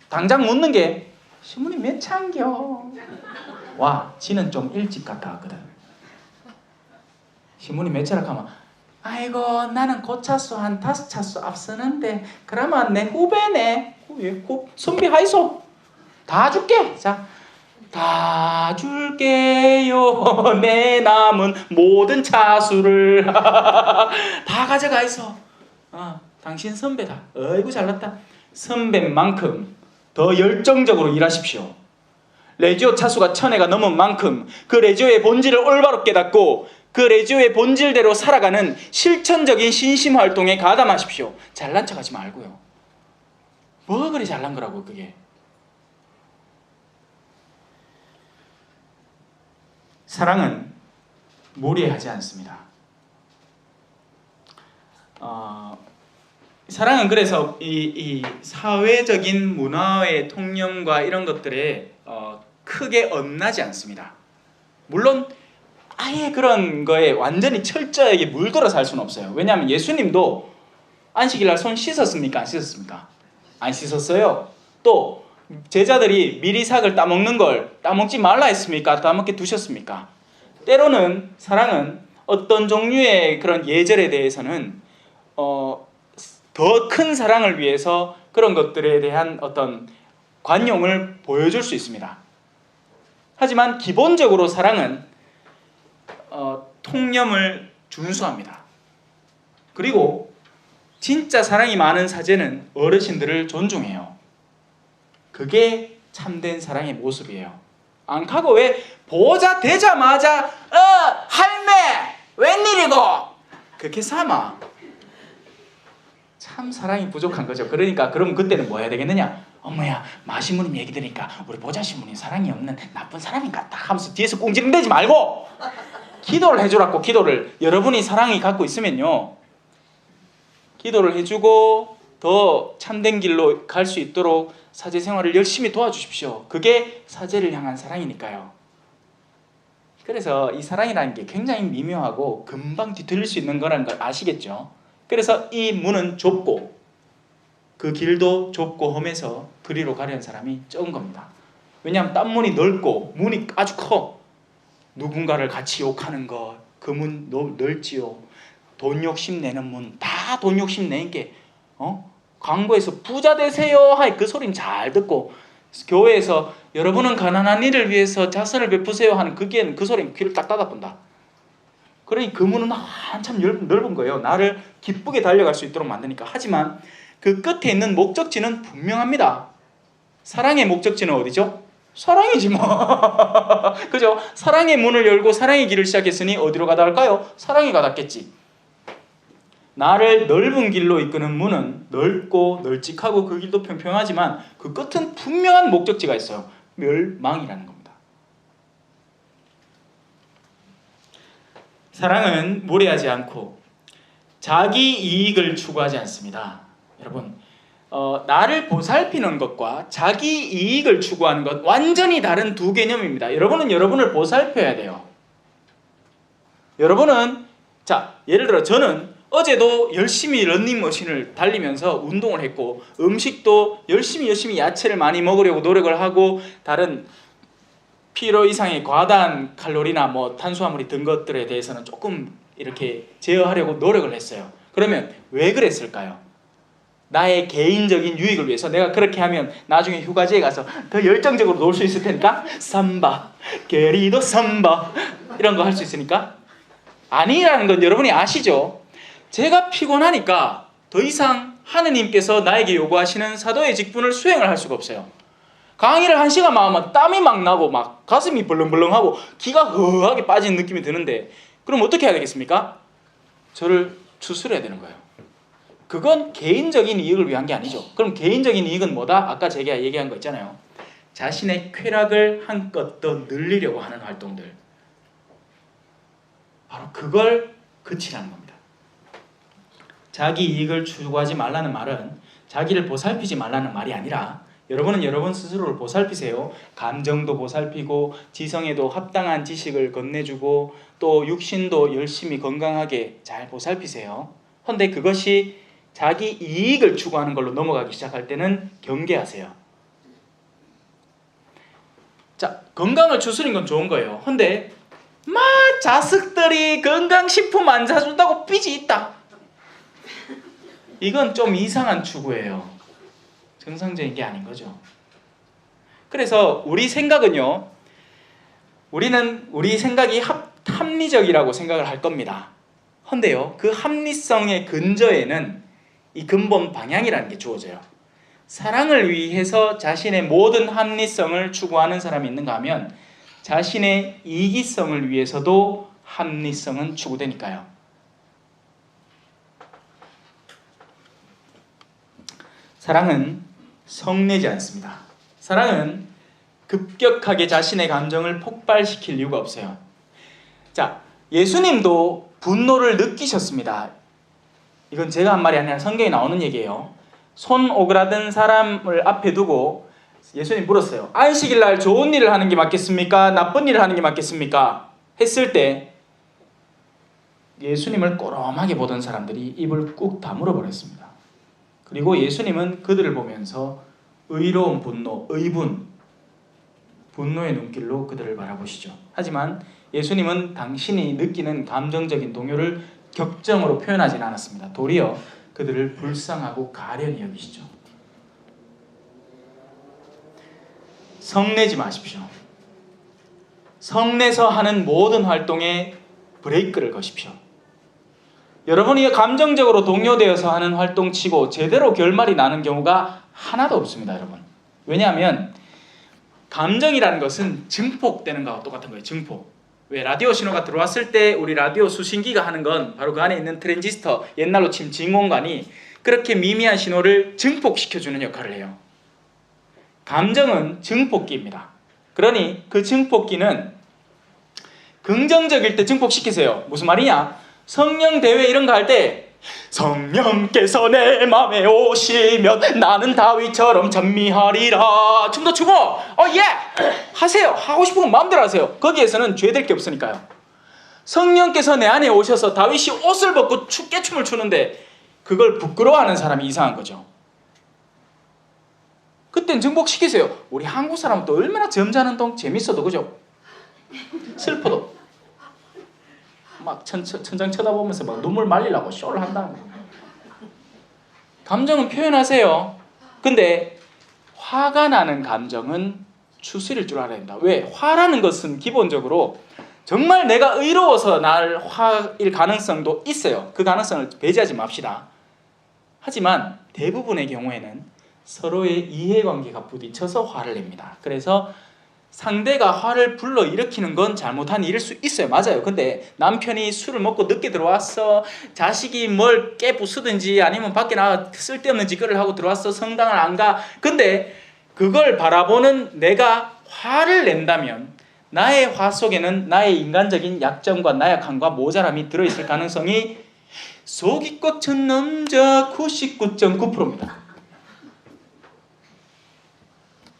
당장 묻는 게, 신부님 몇 차인겨? 와, 지는 좀 일찍 갔다 왔거든. 신부님 몇 차라 하면, 아이고 나는 고차수 한 5차수 앞서는데 그러면 내 후배네. 선비 하이소. 다 줄게. 자, 다 줄게요. 내 남은 모든 차수를 다 가져가 있어. 당신 선배다. 어이구 잘났다. 선배만큼 더 열정적으로 일하십시오. 레지오 차수가 1000회가 넘은 만큼 그 레지오의 본질을 올바로 깨닫고 그 레지오의 본질대로 살아가는 실천적인 신심활동에 가담하십시오. 잘난 척하지 말고요. 뭐가 그리 잘난 거라고 그게. 사랑은 무례하지 않습니다. 사랑은 그래서 이 사회적인 문화의 통념과 이런 것들에 크게 엇나지 않습니다. 물론 아예 그런 거에 완전히 철저하게 물들어 살 수는 없어요. 왜냐하면 예수님도 안식일날 손 씻었습니까? 안 씻었습니까? 안 씻었어요. 또 제자들이 미리 삭을 따먹는 걸 따먹지 말라 했습니까? 따먹게 두셨습니까? 때로는 사랑은 어떤 종류의 그런 예절에 대해서는 더 큰 사랑을 위해서 그런 것들에 대한 어떤 관용을 보여줄 수 있습니다. 하지만 기본적으로 사랑은 통념을 준수합니다. 그리고 진짜 사랑이 많은 사제는 어르신들을 존중해요. 그게 참된 사랑의 모습이에요. 안 하고 왜 보자 되자마자 할매 웬일이고 그렇게 삼아. 참 사랑이 부족한 거죠. 그러니까 그럼 그때는 뭐 해야 되겠느냐? 어머야 마시모님 얘기 들으니까 우리 보자시모님 사랑이 없는 나쁜 사람인 것 같다 하면서 뒤에서 꿍지렁대지 말고 기도를 해주라고. 기도를 여러분이 사랑이 갖고 있으면요 기도를 해주고 더 참된 길로 갈 수 있도록 사제 생활을 열심히 도와주십시오. 그게 사제를 향한 사랑이니까요. 그래서 이 사랑이라는 게 굉장히 미묘하고 금방 뒤틀릴 수 있는 거라는 걸 아시겠죠? 그래서 이 문은 좁고 그 길도 좁고 험해서 그리로 가려는 사람이 적은 겁니다. 왜냐하면 딴 문이 넓고 문이 아주 커. 누군가를 같이 욕하는 것, 그 문 넓지요. 돈 욕심 내는 문, 다 돈 욕심 내는 게 광고에서 부자 되세요 하이 그 소리는 잘 듣고 교회에서 여러분은 가난한 이를 위해서 자선을 베푸세요 하는 그 소리는 귀를 딱 닫아본다. 그러니 그 문은 한참 넓은 거예요. 나를 기쁘게 달려갈 수 있도록 만드니까. 하지만 그 끝에 있는 목적지는 분명합니다. 사랑의 목적지는 어디죠? 사랑이지 뭐. 그죠? 사랑의 문을 열고 사랑의 길을 시작했으니 어디로 가다 할까요? 사랑이 가닿겠지. 나를 넓은 길로 이끄는 문은 넓고 널찍하고 그 길도 평평하지만 그 끝은 분명한 목적지가 있어요. 멸망이라는 겁니다. 사랑은 무례하지 않고 자기 이익을 추구하지 않습니다. 여러분, 나를 보살피는 것과 자기 이익을 추구하는 것 완전히 다른 두 개념입니다. 여러분은 여러분을 보살펴야 돼요. 여러분은 예를 들어 저는 어제도 열심히 런닝머신을 달리면서 운동을 했고 음식도 열심히 야채를 많이 먹으려고 노력을 하고 다른 필요 이상의 과다한 칼로리나 탄수화물이 든 것들에 대해서는 조금 이렇게 제어하려고 노력을 했어요. 그러면 왜 그랬을까요? 나의 개인적인 유익을 위해서. 내가 그렇게 하면 나중에 휴가지에 가서 더 열정적으로 놀 수 있을 테니까 삼바, 게리도 삼바 이런 거 할 수 있으니까. 아니라는 건 여러분이 아시죠? 제가 피곤하니까 더 이상 하느님께서 나에게 요구하시는 사도의 직분을 수행을 할 수가 없어요. 강의를 1시간만 하면 땀이 막 나고 막 가슴이 벌렁벌렁하고 기가 허하게 빠지는 느낌이 드는데 그럼 어떻게 해야 되겠습니까? 저를 추스려야 되는 거예요. 그건 개인적인 이익을 위한 게 아니죠. 그럼 개인적인 이익은 뭐다? 아까 제가 얘기한 거 있잖아요. 자신의 쾌락을 한껏 더 늘리려고 하는 활동들. 바로 그걸 그치라는 겁니다. 자기 이익을 추구하지 말라는 말은 자기를 보살피지 말라는 말이 아니라 여러분은 여러분 스스로를 보살피세요. 감정도 보살피고 지성에도 합당한 지식을 건네주고 또 육신도 열심히 건강하게 잘 보살피세요. 그런데 그것이 자기 이익을 추구하는 걸로 넘어가기 시작할 때는 경계하세요. 건강을 추스린 건 좋은 거예요. 그런데 막 자식들이 건강식품 안 사준다고 삐지 있다. 이건 좀 이상한 추구예요. 정상적인 게 아닌 거죠. 그래서 우리 생각은요, 우리 생각이 합리적이라고 생각을 할 겁니다. 그런데요, 그 합리성의 근저에는 이 근본 방향이라는 게 주어져요. 사랑을 위해서 자신의 모든 합리성을 추구하는 사람이 있는가 하면 자신의 이기성을 위해서도 합리성은 추구되니까요. 사랑은 성내지 않습니다. 사랑은 급격하게 자신의 감정을 폭발시킬 이유가 없어요. 자, 예수님도 분노를 느끼셨습니다. 이건 제가 한 말이 아니라 성경에 나오는 얘기예요. 손 오그라든 사람을 앞에 두고 예수님 물었어요. 안식일 날 좋은 일을 하는 게 맞겠습니까? 나쁜 일을 하는 게 맞겠습니까? 했을 때 예수님을 꼬롬하게 보던 사람들이 입을 꾹 다물어 버렸습니다. 그리고 예수님은 그들을 보면서 의로운 분노, 분노의 눈길로 그들을 바라보시죠. 하지만 예수님은 당신이 느끼는 감정적인 동요를 격정으로 표현하진 않았습니다. 도리어 그들을 불쌍하고 가련히 여기시죠. 성내지 마십시오. 성내서 하는 모든 활동에 브레이크를 거십시오. 여러분이 감정적으로 동요되어서 하는 활동치고 제대로 결말이 나는 경우가 하나도 없습니다, 여러분. 왜냐하면 감정이라는 것은 증폭되는 것과 똑같은 거예요. 증폭. 왜 라디오 신호가 들어왔을 때 우리 라디오 수신기가 하는 건 바로 그 안에 있는 트랜지스터, 옛날로 치면 진공관이 그렇게 미미한 신호를 증폭시켜주는 역할을 해요. 감정은 증폭기입니다. 그러니 그 증폭기는 긍정적일 때 증폭시키세요. 무슨 말이냐? 성령 대회 이런 거 할 때 성령께서 내 맘에 오시면 나는 다윗처럼 찬미하리라. 춤도 추고 예! 하세요. 하고 싶은 건 마음대로 하세요. 거기에서는 죄될 게 없으니까요. 성령께서 내 안에 오셔서 다윗이 옷을 벗고 깨춤을 추는데 그걸 부끄러워하는 사람이 이상한 거죠. 그땐 증폭시키세요. 우리 한국 사람은 또 얼마나 점잖은 재밌어도 그죠? 슬퍼도 막 천장 쳐다보면서 막 눈물 말리려고 쇼를 한다는 거예요. 감정은 표현하세요. 근데 화가 나는 감정은 추스릴 줄 알아야 된다. 왜? 화라는 것은 기본적으로 정말 내가 의로워서 날 화일 가능성도 있어요. 그 가능성을 배제하지 맙시다. 하지만 대부분의 경우에는 서로의 이해관계가 부딪혀서 화를 냅니다. 그래서 상대가 화를 불러일으키는 건 잘못한 일일 수 있어요. 맞아요. 근데 남편이 술을 먹고 늦게 들어왔어. 자식이 뭘 깨부수든지 아니면 밖에 나가 쓸데없는 짓거리를 하고 들어왔어. 성당을 안 가. 근데 그걸 바라보는 내가 화를 낸다면 나의 화 속에는 나의 인간적인 약점과 나약함과 모자람이 들어있을 가능성이 속이 꽉 찬 남자 99.9%입니다.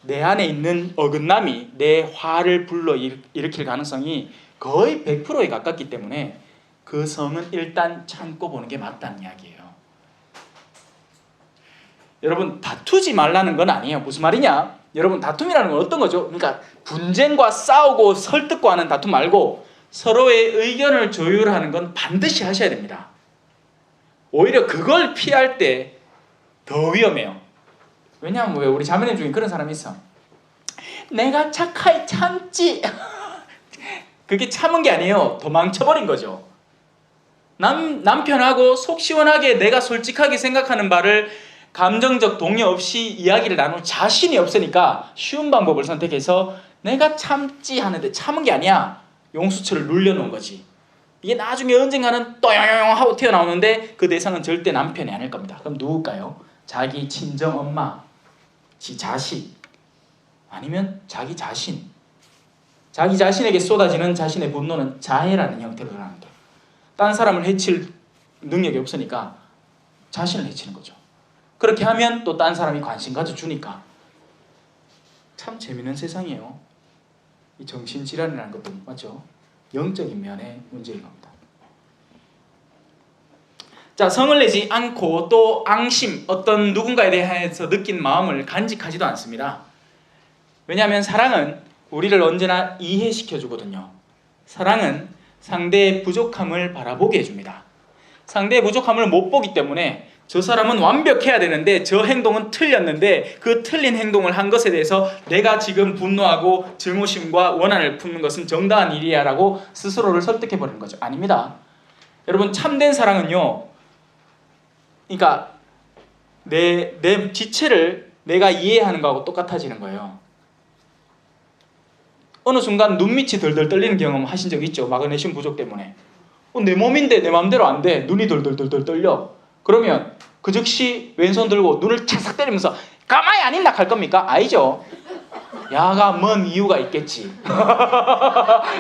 내 안에 있는 어긋남이 내 화를 불러일으킬 가능성이 거의 100%에 가깝기 때문에 그 성은 일단 참고 보는 게 맞다는 이야기예요. 여러분, 다투지 말라는 건 아니에요. 무슨 말이냐? 여러분, 다툼이라는 건 어떤 거죠? 그러니까 분쟁과 싸우고 설득과 하는 다툼 말고 서로의 의견을 조율하는 건 반드시 하셔야 됩니다. 오히려 그걸 피할 때 더 위험해요. 왜냐하면 왜 우리 자매님 중에 그런 사람이 있어. 내가 착하게 참지. 그게 참은 게 아니에요. 도망쳐버린 거죠. 남편하고 속 시원하게 내가 솔직하게 생각하는 바를 감정적 동요 없이 이야기를 나눌 자신이 없으니까 쉬운 방법을 선택해서 내가 참지 하는데 참은 게 아니야. 용수철을 눌려놓은 거지. 이게 나중에 언젠가는 또영영 하고 튀어나오는데 그 대상은 절대 남편이 아닐 겁니다. 그럼 누굴까요? 자기 친정 엄마, 지 자식, 아니면 자기 자신. 자기 자신에게 쏟아지는 자신의 분노는 자해라는 형태로 드러납니다. 딴 사람을 해칠 능력이 없으니까 자신을 해치는 거죠. 그렇게 하면 또 딴 사람이 관심 가져주니까. 참 재밌는 세상이에요. 이 정신질환이라는 것도 맞죠? 영적인 면의 문제인 겁니다. 자, 성을 내지 않고 또 앙심, 어떤 누군가에 대해서 느낀 마음을 간직하지도 않습니다. 왜냐하면 사랑은 우리를 언제나 이해시켜 주거든요. 사랑은 상대의 부족함을 바라보게 해줍니다. 상대의 부족함을 못 보기 때문에 저 사람은 완벽해야 되는데 저 행동은 틀렸는데 그 틀린 행동을 한 것에 대해서 내가 지금 분노하고 증오심과 원한을 품는 것은 정당한 일이야 라고 스스로를 설득해버리는 거죠. 아닙니다. 여러분, 참된 사랑은요, 그러니까 내 지체를 내가 이해하는 거하고 똑같아지는 거예요. 어느 순간 눈밑이 덜덜 떨리는 경험 하신 적 있죠? 마그네슘 부족 때문에. 내 몸인데 내 마음대로 안 돼. 눈이 덜덜덜 떨려. 그러면 그 즉시 왼손 들고 눈을 착삭 때리면서 가만히 안 있나 할 겁니까? 아니죠. 야가 뭔 이유가 있겠지.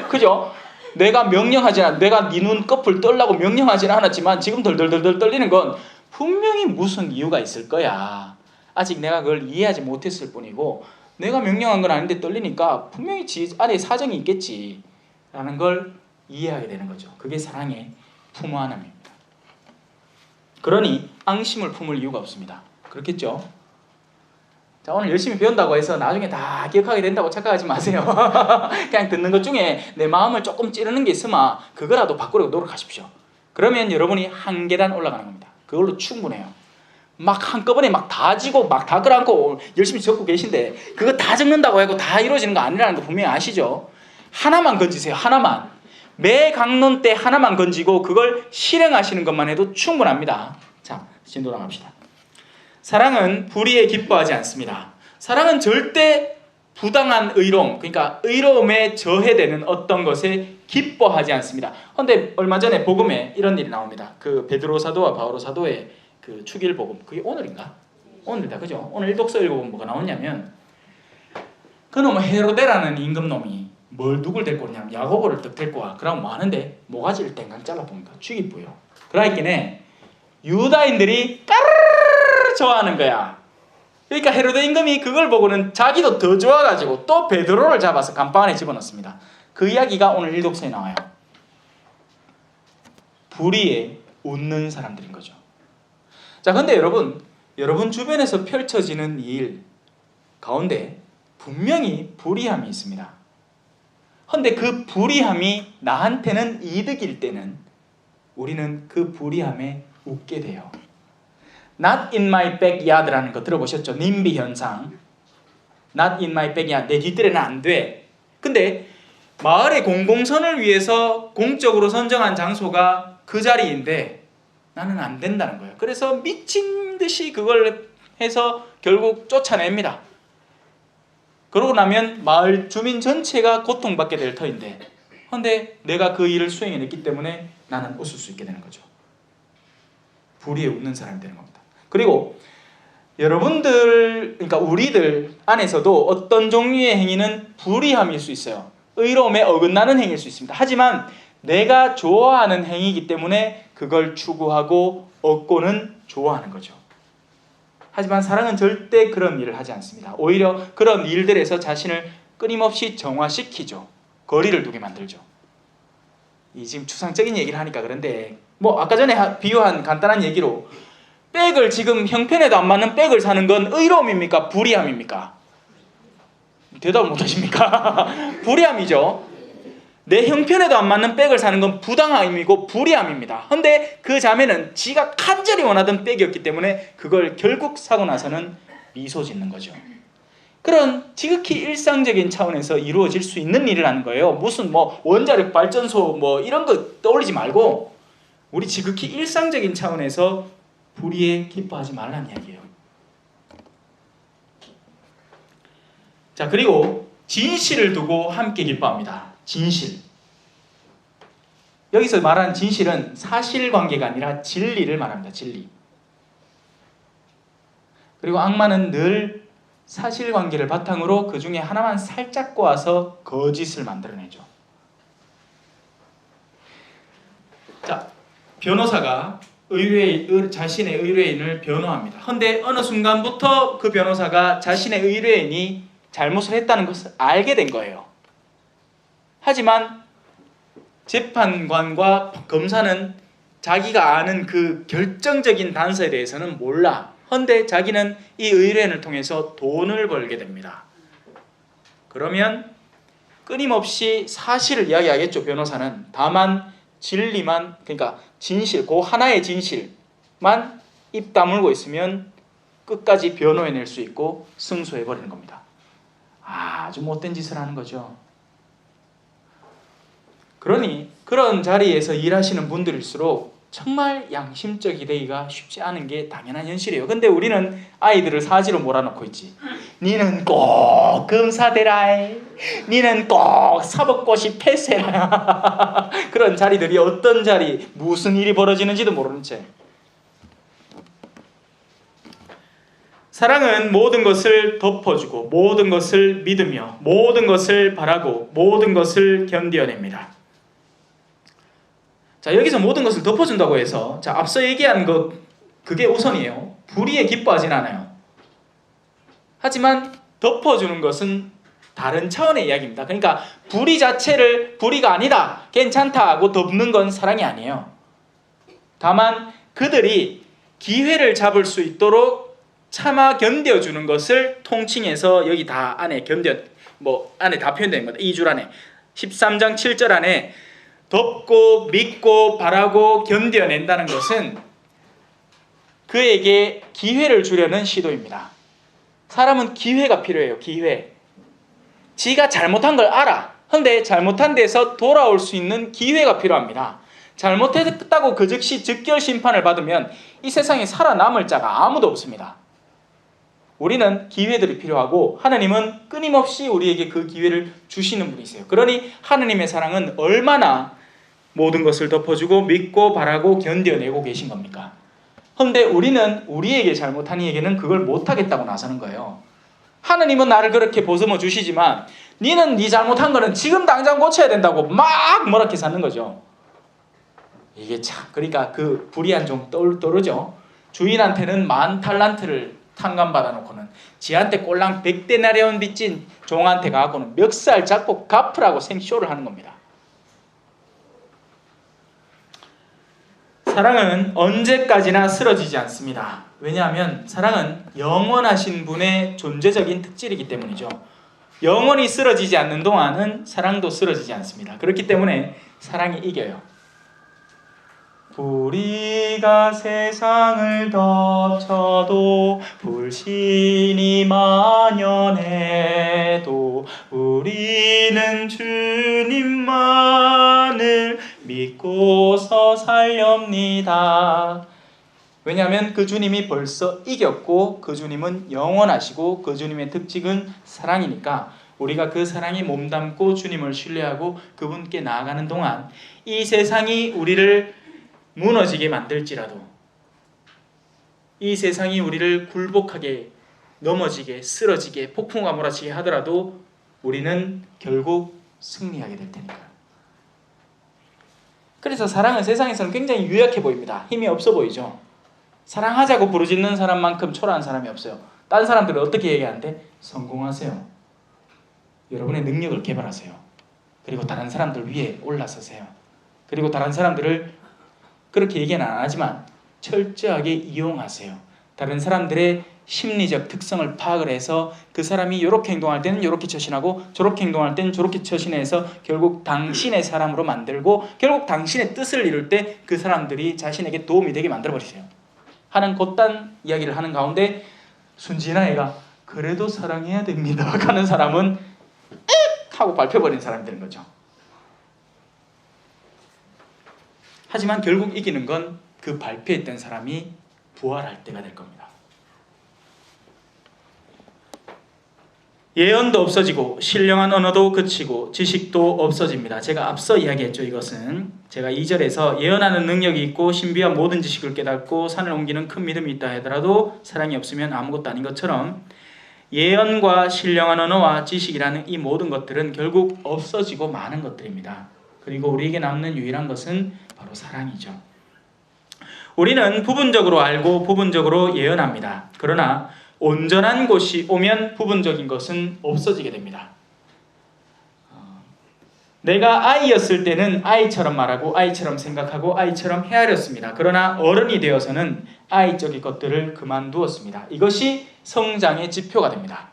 그죠? 내가 내가 네 눈 끝을 떨라고 명령하지는 않았지만 지금 덜덜덜 떨리는 건 분명히 무슨 이유가 있을 거야. 아직 내가 그걸 이해하지 못했을 뿐이고 내가 명령한 건 아닌데 떨리니까 분명히 지 안에 사정이 있겠지 라는 걸 이해하게 되는 거죠. 그게 사랑의 품어안음입니다. 그러니 앙심을 품을 이유가 없습니다. 그렇겠죠? 자, 오늘 열심히 배운다고 해서 나중에 다 기억하게 된다고 착각하지 마세요. 그냥 듣는 것 중에 내 마음을 조금 찌르는 게 있으면 그거라도 바꾸려고 노력하십시오. 그러면 여러분이 한 계단 올라가는 겁니다. 그걸로 충분해요. 막 한꺼번에 막 다 지고 막 다 끌어안고 열심히 적고 계신데 그거 다 적는다고 해도 다 이루어지는 거 아니라는 거 분명히 아시죠? 하나만 건지세요. 하나만. 매 강론 때 하나만 건지고 그걸 실행하시는 것만 해도 충분합니다. 자, 진도 나갑시다. 사랑은 불의에 기뻐하지 않습니다. 사랑은 절대 부당한 의로움, 그러니까 의로움에 저해되는 어떤 것에 기뻐하지 않습니다. 그런데 얼마 전에 복음에 이런 일이 나옵니다. 그 베드로 사도와 바오로 사도의 그 축일 복음, 그게 오늘인가? 오늘이다, 그죠? 오늘 일독서 읽어보면 뭐가 나오냐면 그놈의 헤로데라는 임금놈이 누굴 데리고 오냐면 야고보를 딱 데리고 와. 그럼 뭐 하는데 모가지를 땡강 잘라봅니다. 죽이고요. 그러니까 유다인들이 까르르 좋아하는 거야. 그러니까 헤로데 임금이 그걸 보고는 자기도 더 좋아가지고 또 베드로를 잡아서 감방 안에 집어넣습니다. 그 이야기가 오늘 일독서에 나와요. 불의에 웃는 사람들인 거죠. 자, 근데 여러분 주변에서 펼쳐지는 일 가운데 분명히 불의함이 있습니다. 근데 그 불의함이 나한테는 이득일 때는 우리는 그 불의함에 웃게 돼요. Not in my backyard라는 거 들어보셨죠? 님비 현상. Not in my backyard. 내 뒷뜰에는 안 돼. 근데 마을의 공공선을 위해서 공적으로 선정한 장소가 그 자리인데 나는 안 된다는 거예요. 그래서 미친 듯이 그걸 해서 결국 쫓아냅니다. 그러고 나면 마을 주민 전체가 고통받게 될 터인데 그런데 내가 그 일을 수행해냈기 때문에 나는 웃을 수 있게 되는 거죠. 불의에 웃는 사람이 되는 겁니다. 그리고 여러분들, 그러니까 우리들 안에서도 어떤 종류의 행위는 불의함일 수 있어요. 의로움에 어긋나는 행위일 수 있습니다. 하지만 내가 좋아하는 행위이기 때문에 그걸 추구하고 얻고는 좋아하는 거죠. 하지만 사랑은 절대 그런 일을 하지 않습니다. 오히려 그런 일들에서 자신을 끊임없이 정화시키죠. 거리를 두게 만들죠. 이 지금 추상적인 얘기를 하니까 그런데 뭐 아까 전에 비유한 간단한 얘기로 백을 지금 형편에도 안 맞는 백을 사는 건 의로움입니까? 불의함입니까? 대답을 못 하십니까? 불의함이죠. 내 형편에도 안 맞는 백을 사는 건 부당함이고 불의함입니다. 그런데 그 자매는 지가 간절히 원하던 백이었기 때문에 그걸 결국 사고 나서는 미소 짓는 거죠. 그런 지극히 일상적인 차원에서 이루어질 수 있는 일을 하는 거예요. 무슨 뭐 원자력 발전소 뭐 이런 거 떠올리지 말고 우리 지극히 일상적인 차원에서 불의에 기뻐하지 말라는 이야기예요. 자, 그리고 진실을 두고 함께 기뻐합니다. 진실. 여기서 말하는 진실은 사실관계가 아니라 진리를 말합니다. 진리. 그리고 악마는 늘 사실관계를 바탕으로 그 중에 하나만 살짝 꼬아서 거짓을 만들어내죠. 자, 변호사가 자신의 의뢰인을 변호합니다. 그런데 어느 순간부터 그 변호사가 자신의 의뢰인이 잘못을 했다는 것을 알게 된 거예요. 하지만 재판관과 검사는 자기가 아는 그 결정적인 단서에 대해서는 몰라. 그런데 자기는 이 의뢰인을 통해서 돈을 벌게 됩니다. 그러면 끊임없이 사실을 이야기하겠죠. 변호사는. 다만 진리만, 그러니까 진실, 그 하나의 진실만 입 다물고 있으면 끝까지 변호해낼 수 있고 승소해버리는 겁니다. 아주 못된 짓을 하는 거죠. 그러니 그런 자리에서 일하시는 분들일수록 정말 양심적이 되기가 쉽지 않은 게 당연한 현실이에요. 근데 우리는 아이들을 사지로 몰아넣고 있지. 니는 꼭 검사되라. 니는 꼭 사법고시 패스해라. 그런 자리들이 어떤 자리, 무슨 일이 벌어지는지도 모르는 채. 사랑은 모든 것을 덮어주고 모든 것을 믿으며 모든 것을 바라고 모든 것을 견뎌냅니다. 자, 여기서 모든 것을 덮어준다고 해서 앞서 얘기한 것 그게 우선이에요. 불의에 기뻐하진 않아요. 하지만 덮어주는 것은 다른 차원의 이야기입니다. 그러니까 불의 자체를 불의가 아니다, 괜찮다 하고 덮는 건 사랑이 아니에요. 다만 그들이 기회를 잡을 수 있도록 참아 견뎌주는 것을 통칭해서 여기 다 안에 안에 다 표현된 겁니다. 2줄 안에 13장 7절 안에 덮고 믿고 바라고 견뎌낸다는 것은 그에게 기회를 주려는 시도입니다. 사람은 기회가 필요해요. 기회. 지가 잘못한 걸 알아. 그런데 잘못한 데서 돌아올 수 있는 기회가 필요합니다. 잘못했다고 그 즉시 즉결 심판을 받으면 이 세상에 살아남을 자가 아무도 없습니다. 우리는 기회들이 필요하고 하나님은 끊임없이 우리에게 그 기회를 주시는 분이세요. 그러니 하나님의 사랑은 얼마나 모든 것을 덮어주고 믿고 바라고 견뎌내고 계신 겁니까? 그런데 우리는 우리에게 잘못한 이에게는 그걸 못하겠다고 나서는 거예요. 하나님은 나를 그렇게 보듬어 주시지만 니는 네 잘못한 거는 지금 당장 고쳐야 된다고 막 뭐라게 사는 거죠. 이게 참, 그러니까 그 불의한 종 떠오르죠. 주인한테는 10,000달란트를 탕감받아 놓고는 지한테 꼴랑 100데나리온 빚진 종한테 가고는 멱살 잡고 갚으라고 생쇼를 하는 겁니다. 사랑은 언제까지나 쓰러지지 않습니다. 왜냐하면 사랑은 영원하신 분의 존재적인 특질이기 때문이죠. 영원히 쓰러지지 않는 동안은 사랑도 쓰러지지 않습니다. 그렇기 때문에 사랑이 이겨요. 불의가 세상을 덮쳐도 불신이 만연해도 우리는 주님만을 믿고서 살렵니다. 왜냐하면 그 주님이 벌써 이겼고 그 주님은 영원하시고 그 주님의 특징은 사랑이니까 우리가 그 사랑에 몸담고 주님을 신뢰하고 그분께 나아가는 동안 이 세상이 우리를 무너지게 만들지라도 이 세상이 우리를 굴복하게 넘어지게 쓰러지게 폭풍과 몰아치게 하더라도 우리는 결국 승리하게 될 테니까요. 그래서 사랑은 세상에서는 굉장히 유약해 보입니다. 힘이 없어 보이죠. 사랑하자고 부르짖는 사람만큼 초라한 사람이 없어요. 다른 사람들은 어떻게 얘기하는데? 성공하세요. 여러분의 능력을 개발하세요. 그리고 다른 사람들 위에 올라서세요. 그리고 다른 사람들을 그렇게 얘기는 안 하지만 철저하게 이용하세요. 다른 사람들의 심리적 특성을 파악을 해서 그 사람이 이렇게 행동할 때는 이렇게 처신하고 저렇게 행동할 때는 저렇게 처신해서 결국 당신의 사람으로 만들고 결국 당신의 뜻을 이룰 때 그 사람들이 자신에게 도움이 되게 만들어버리세요. 하는 곧단 이야기를 하는 가운데 순진한 애가 그래도 사랑해야 됩니다 하는 사람은 익! 하고 밟혀버린 사람이 되는 거죠. 하지만 결국 이기는 건 그 발표했던 사람이 부활할 때가 될 겁니다. 예언도 없어지고 신령한 언어도 그치고 지식도 없어집니다. 제가 앞서 이야기했죠. 이것은 제가 2절에서 예언하는 능력이 있고 신비한 모든 지식을 깨닫고 산을 옮기는 큰 믿음이 있다 하더라도 사랑이 없으면 아무것도 아닌 것처럼 예언과 신령한 언어와 지식이라는 이 모든 것들은 결국 없어지고 마는 것들입니다. 그리고 우리에게 남는 유일한 것은 바로 사랑이죠. 우리는 부분적으로 알고 부분적으로 예언합니다. 그러나 온전한 곳이 오면 부분적인 것은 없어지게 됩니다. 내가 아이였을 때는 아이처럼 말하고 아이처럼 생각하고 아이처럼 헤아렸습니다. 그러나 어른이 되어서는 아이적인 것들을 그만두었습니다. 이것이 성장의 지표가 됩니다.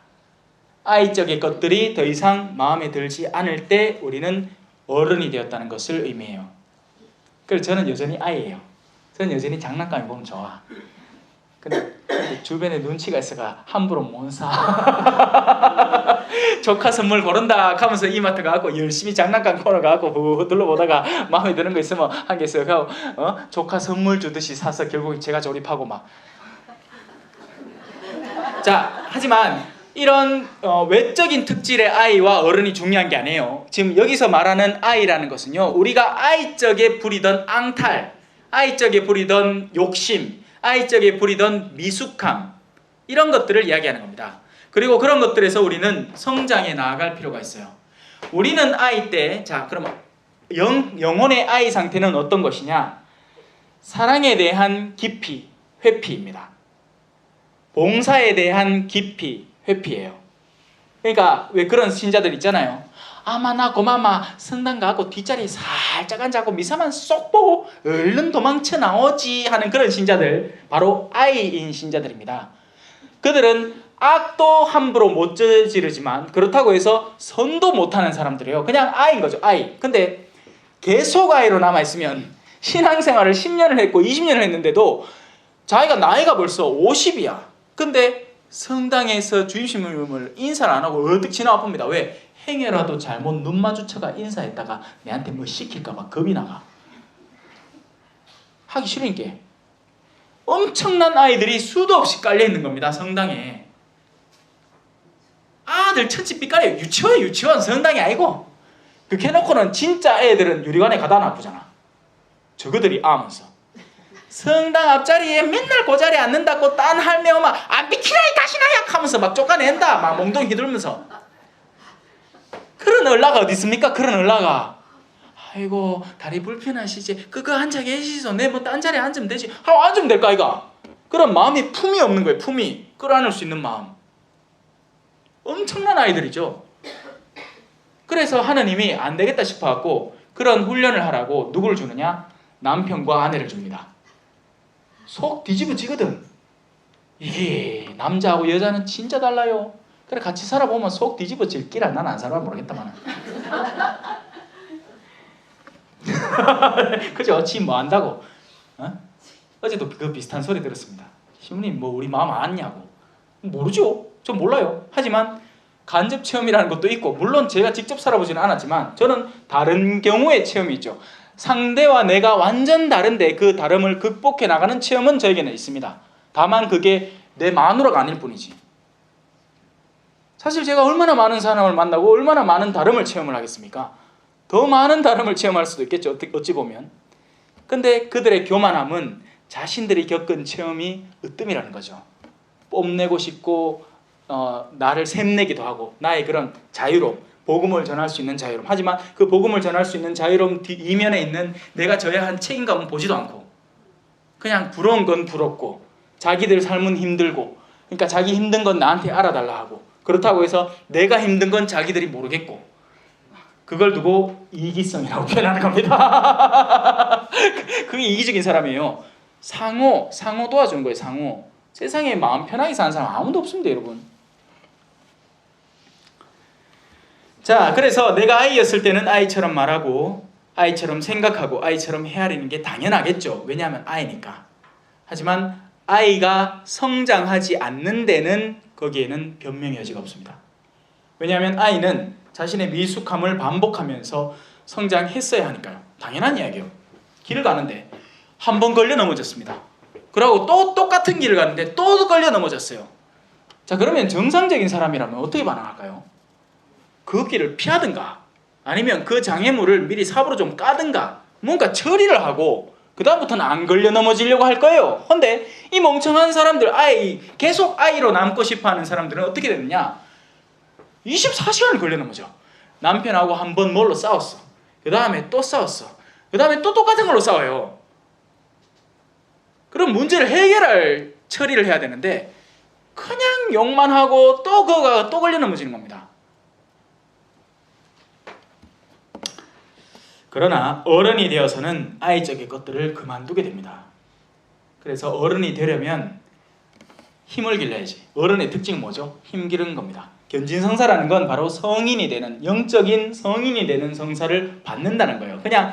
아이적인 것들이 더 이상 마음에 들지 않을 때 우리는 어른이 되었다는 것을 의미해요. 그래서 저는 여전히 아이예요. 저는 여전히 장난감이 보면 좋아. 근데 주변에 눈치가 있어가 함부로 못 사. 조카 선물 고른다 하면서 이마트 가고 열심히 장난감 코너 가고 둘러보다가 마음에 드는 거 있으면 한 개 쓱 하고 조카 선물 주듯이 사서 결국 제가 조립하고 막. 자, 하지만 이런 외적인 특질의 아이와 어른이 중요한 게 아니에요. 지금 여기서 말하는 아이라는 것은요, 우리가 아이적에 부리던 앙탈, 아이적에 부리던 욕심, 아이적에 부리던 미숙함, 이런 것들을 이야기하는 겁니다. 그리고 그런 것들에서 우리는 성장해 나아갈 필요가 있어요. 우리는 아이 때, 자, 그럼 영혼의 아이 상태는 어떤 것이냐? 사랑에 대한 깊이, 회피입니다. 봉사에 대한 깊이, 회피예요. 그러니까 왜 그런 신자들 있잖아요. 아마나 고마마 성당 가고 뒷자리 살짝 앉아고 미사만 쏙 보고 얼른 도망쳐 나오지 하는 그런 신자들, 바로 아이인 신자들입니다. 그들은 악도 함부로 못 저지르지만 그렇다고 해서 선도 못하는 사람들이에요. 그냥 아이인 거죠. 아이. 근데 계속 아이로 남아있으면 신앙생활을 10년을 했고 20년을 했는데도 자기가 나이가 벌써 50이야. 근데 성당에서 주임신임을 인사를 안 하고 어떻게 지나와 봅니다. 왜? 행여라도 잘못 눈 마주쳐가 인사했다가 내한테 뭐 시킬까봐 겁이 나가. 하기 싫으니까. 엄청난 아이들이 수도 없이 깔려있는 겁니다. 성당에. 아들 천지 삐까려. 유치원 성당이 아니고. 그렇게 해놓고는 진짜 애들은 유리관에 가다 놔두잖아. 저거들이 아면서. 성당 앞자리에 맨날 그 자리에 앉는다고 딴 할매 엄마 안 비키라이 다시나 약 하면서 막 쫓아낸다. 막 몽둥이 휘둘면서. 그런 얼라가 어디 있습니까? 그런 얼라가. 아이고 다리 불편하시지. 그거 앉아 계시소. 내 뭐 딴 자리에 앉으면 되지. 하고 앉으면 될까 이가. 그런 마음이 품이 없는 거예요. 품이. 끌어안을 수 있는 마음. 엄청난 아이들이죠. 그래서 하나님이 안 되겠다 싶어갖고 그런 훈련을 하라고 누구를 주느냐? 남편과 아내를 줍니다. 속 뒤집어지거든. 이게 남자하고 여자는 진짜 달라요. 그래 같이 살아보면 속 뒤집어질 끼라. 난 안 살아봐 모르겠다만. 그죠? 지 뭐 안다고. 어제도 그 비슷한 소리 들었습니다. 시부님 뭐 우리 마음 아냐고. 모르죠. 전 몰라요. 하지만 간접 체험이라는 것도 있고, 물론 제가 직접 살아보지는 않았지만 저는 다른 경우의 체험이 있죠. 상대와 내가 완전 다른데 그 다름을 극복해 나가는 체험은 저에게는 있습니다. 다만 그게 내 마누라가 아닐 뿐이지. 사실 제가 얼마나 많은 사람을 만나고 얼마나 많은 다름을 체험을 하겠습니까? 더 많은 다름을 체험할 수도 있겠죠. 어찌 보면. 근데 그들의 교만함은 자신들이 겪은 체험이 으뜸이라는 거죠. 뽐내고 싶고 나를 샘내기도 하고 나의 그런 자유로움, 복음을 전할 수 있는 자유로움. 하지만 그 복음을 전할 수 있는 자유로움 이면에 있는 내가 져야 한 책임감은 보지도 않고 그냥 부러운 건 부럽고 자기들 삶은 힘들고, 그러니까 자기 힘든 건 나한테 알아달라 하고, 그렇다고 해서 내가 힘든 건 자기들이 모르겠고, 그걸 두고 이기성이라고 표현하는 겁니다. 그게 이기적인 사람이에요. 상호 도와주는 거예요. 상호. 세상에 마음 편하게 사는 사람 아무도 없습니다, 여러분. 자, 그래서 내가 아이였을 때는 아이처럼 말하고 아이처럼 생각하고 아이처럼 헤아리는 게 당연하겠죠. 왜냐하면 아이니까. 하지만 아이가 성장하지 않는 데는 거기에는 변명의 여지가 없습니다. 왜냐하면 아이는 자신의 미숙함을 반복하면서 성장했어야 하니까요. 당연한 이야기예요. 길을 가는데 한 번 걸려 넘어졌습니다. 그러고 또 똑같은 길을 가는데 또 걸려 넘어졌어요. 자, 그러면 정상적인 사람이라면 어떻게 반응할까요? 그 길을 피하든가 아니면 그 장애물을 미리 삽으로 좀 까든가 뭔가 처리를 하고 그 다음부터는 안 걸려 넘어지려고 할 거예요. 근데 이 멍청한 사람들, 계속 아이로 남고 싶어하는 사람들은 어떻게 되느냐? 24시간을 걸려 넘어져. 남편하고 한 번 뭘로 싸웠어. 그 다음에 또 싸웠어. 그 다음에 또 똑같은 걸로 싸워요. 그럼 문제를 해결할 처리를 해야 되는데 그냥 욕만 하고 또 그거가 또 걸려 넘어지는 겁니다. 그러나 어른이 되어서는 아이적인 것들을 그만두게 됩니다. 그래서 어른이 되려면 힘을 길러야지. 어른의 특징은 뭐죠? 힘 기르는 겁니다. 견진성사라는 건 바로 성인이 되는, 영적인 성인이 되는 성사를 받는다는 거예요. 그냥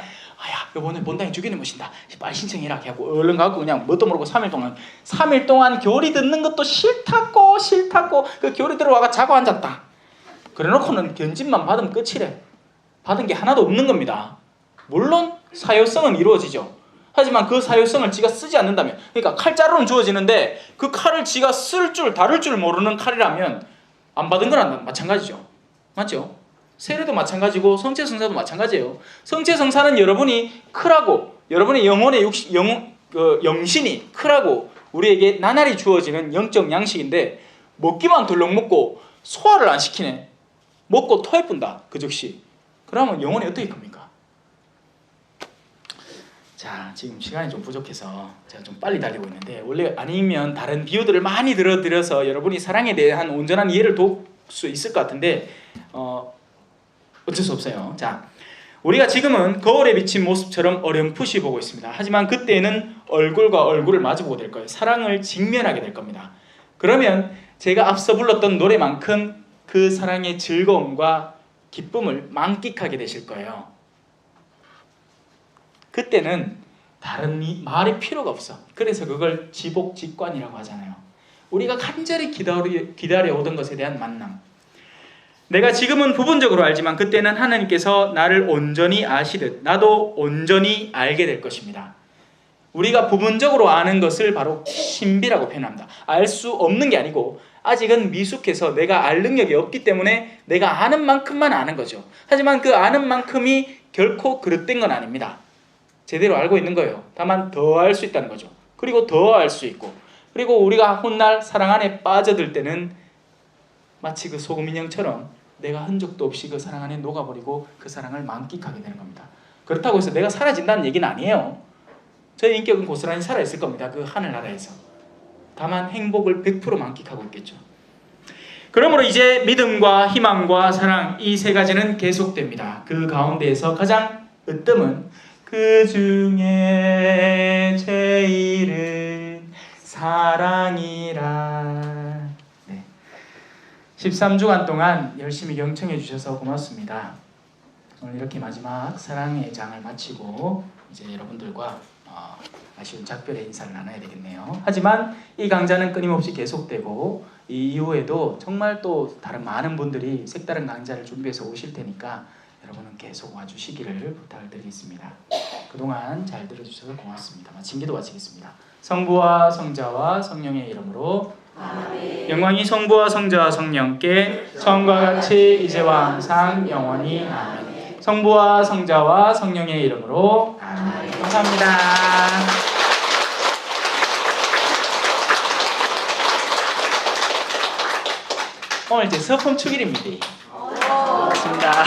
이번에 본당에 주기는 모신다. 빨리 신청해라 하고 얼른 가고 그냥 뭣도 모르고 3일 동안 교리 듣는 것도 싫다고 그 교리 들어와가 자고 앉았다. 그래놓고는 견진만 받으면 끝이래. 받은 게 하나도 없는 겁니다. 물론 사효성은 이루어지죠. 하지만 그 사효성을 지가 쓰지 않는다면, 그러니까 칼자루는 주어지는데 그 칼을 지가 쓸 줄 다룰 줄 모르는 칼이라면 안 받은 거랑 마찬가지죠. 맞죠? 세례도 마찬가지고 성체성사도 마찬가지예요. 성체성사는 여러분이 크라고, 여러분의 영혼의 영신이 크라고 우리에게 나날이 주어지는 영적 양식인데, 먹기만 덜렁 먹고 소화를 안 시키네. 먹고 토해 뿐다 그 즉시. 그러면 영혼이 어떻게 큽니까? 자, 지금 시간이 좀 부족해서 제가 좀 빨리 달리고 있는데, 원래 아니면 다른 비유들을 많이 들어드려서 여러분이 사랑에 대한 온전한 이해를 도울 수 있을 것 같은데 어쩔 수 없어요. 자, 우리가 지금은 거울에 비친 모습처럼 어렴풋이 보고 있습니다. 하지만 그때는 얼굴과 얼굴을 마주보고 될 거예요. 사랑을 직면하게 될 겁니다. 그러면 제가 앞서 불렀던 노래만큼 그 사랑의 즐거움과 기쁨을 만끽하게 되실 거예요. 그때는 다른 말이 필요가 없어. 그래서 그걸 지복직관이라고 하잖아요. 우리가 간절히 기다려 오던 것에 대한 만남. 내가 지금은 부분적으로 알지만 그때는 하나님께서 나를 온전히 아시듯 나도 온전히 알게 될 것입니다. 우리가 부분적으로 아는 것을 바로 신비라고 표현합니다. 알 수 없는 게 아니고 아직은 미숙해서 내가 알 능력이 없기 때문에 내가 아는 만큼만 아는 거죠. 하지만 그 아는 만큼이 결코 그릇된 건 아닙니다. 제대로 알고 있는 거예요. 다만 더 알 수 있다는 거죠. 그리고 더 알 수 있고, 그리고 우리가 훗날 사랑 안에 빠져들 때는 마치 그 소금 인형처럼 내가 흔적도 없이 그 사랑 안에 녹아버리고 그 사랑을 만끽하게 되는 겁니다. 그렇다고 해서 내가 사라진다는 얘기는 아니에요. 저의 인격은 고스란히 살아있을 겁니다. 그 하늘나라에서. 다만 행복을 100% 만끽하고 있겠죠. 그러므로 이제 믿음과 희망과 사랑, 이 세 가지는 계속됩니다. 그 가운데에서 가장 으뜸은 그 중에 제일은 사랑이라. 네. 13주간 동안 열심히 경청해 주셔서 고맙습니다. 오늘 이렇게 마지막 사랑의 장을 마치고 이제 여러분들과 아쉬운 작별의 인사를 나눠야 되겠네요. 하지만 이 강좌는 끊임없이 계속되고 이 이후에도 정말 또 다른 많은 분들이 색다른 강좌를 준비해서 오실 테니까 여러분은 계속 와주시기를 부탁을 드리겠습니다. 그동안 잘 들어주셔서 고맙습니다. 마친 기도 마치겠습니다. 성부와 성자와 성령의 이름으로 아멘. 영광이 성부와 성자와 성령께 처음과 같이 이제와 항상 영원히 아멘. 성부와 성자와 성령의 이름으로 아멘. 감사합니다. 오늘 이제 서품 축일입니다. 고맙습니다.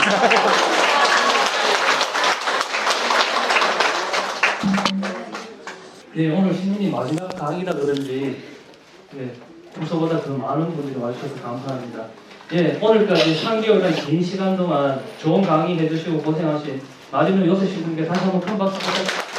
네, 오늘 신부님 마지막 강의라 그런지 평소보다 더 많은 분들이 와주셔서 감사합니다. 예, 오늘까지 3개월간 긴 시간 동안 좋은 강의 해주시고 고생하신 마지막 6 신부님께 다시 한번 큰 박수 부탁드립니다.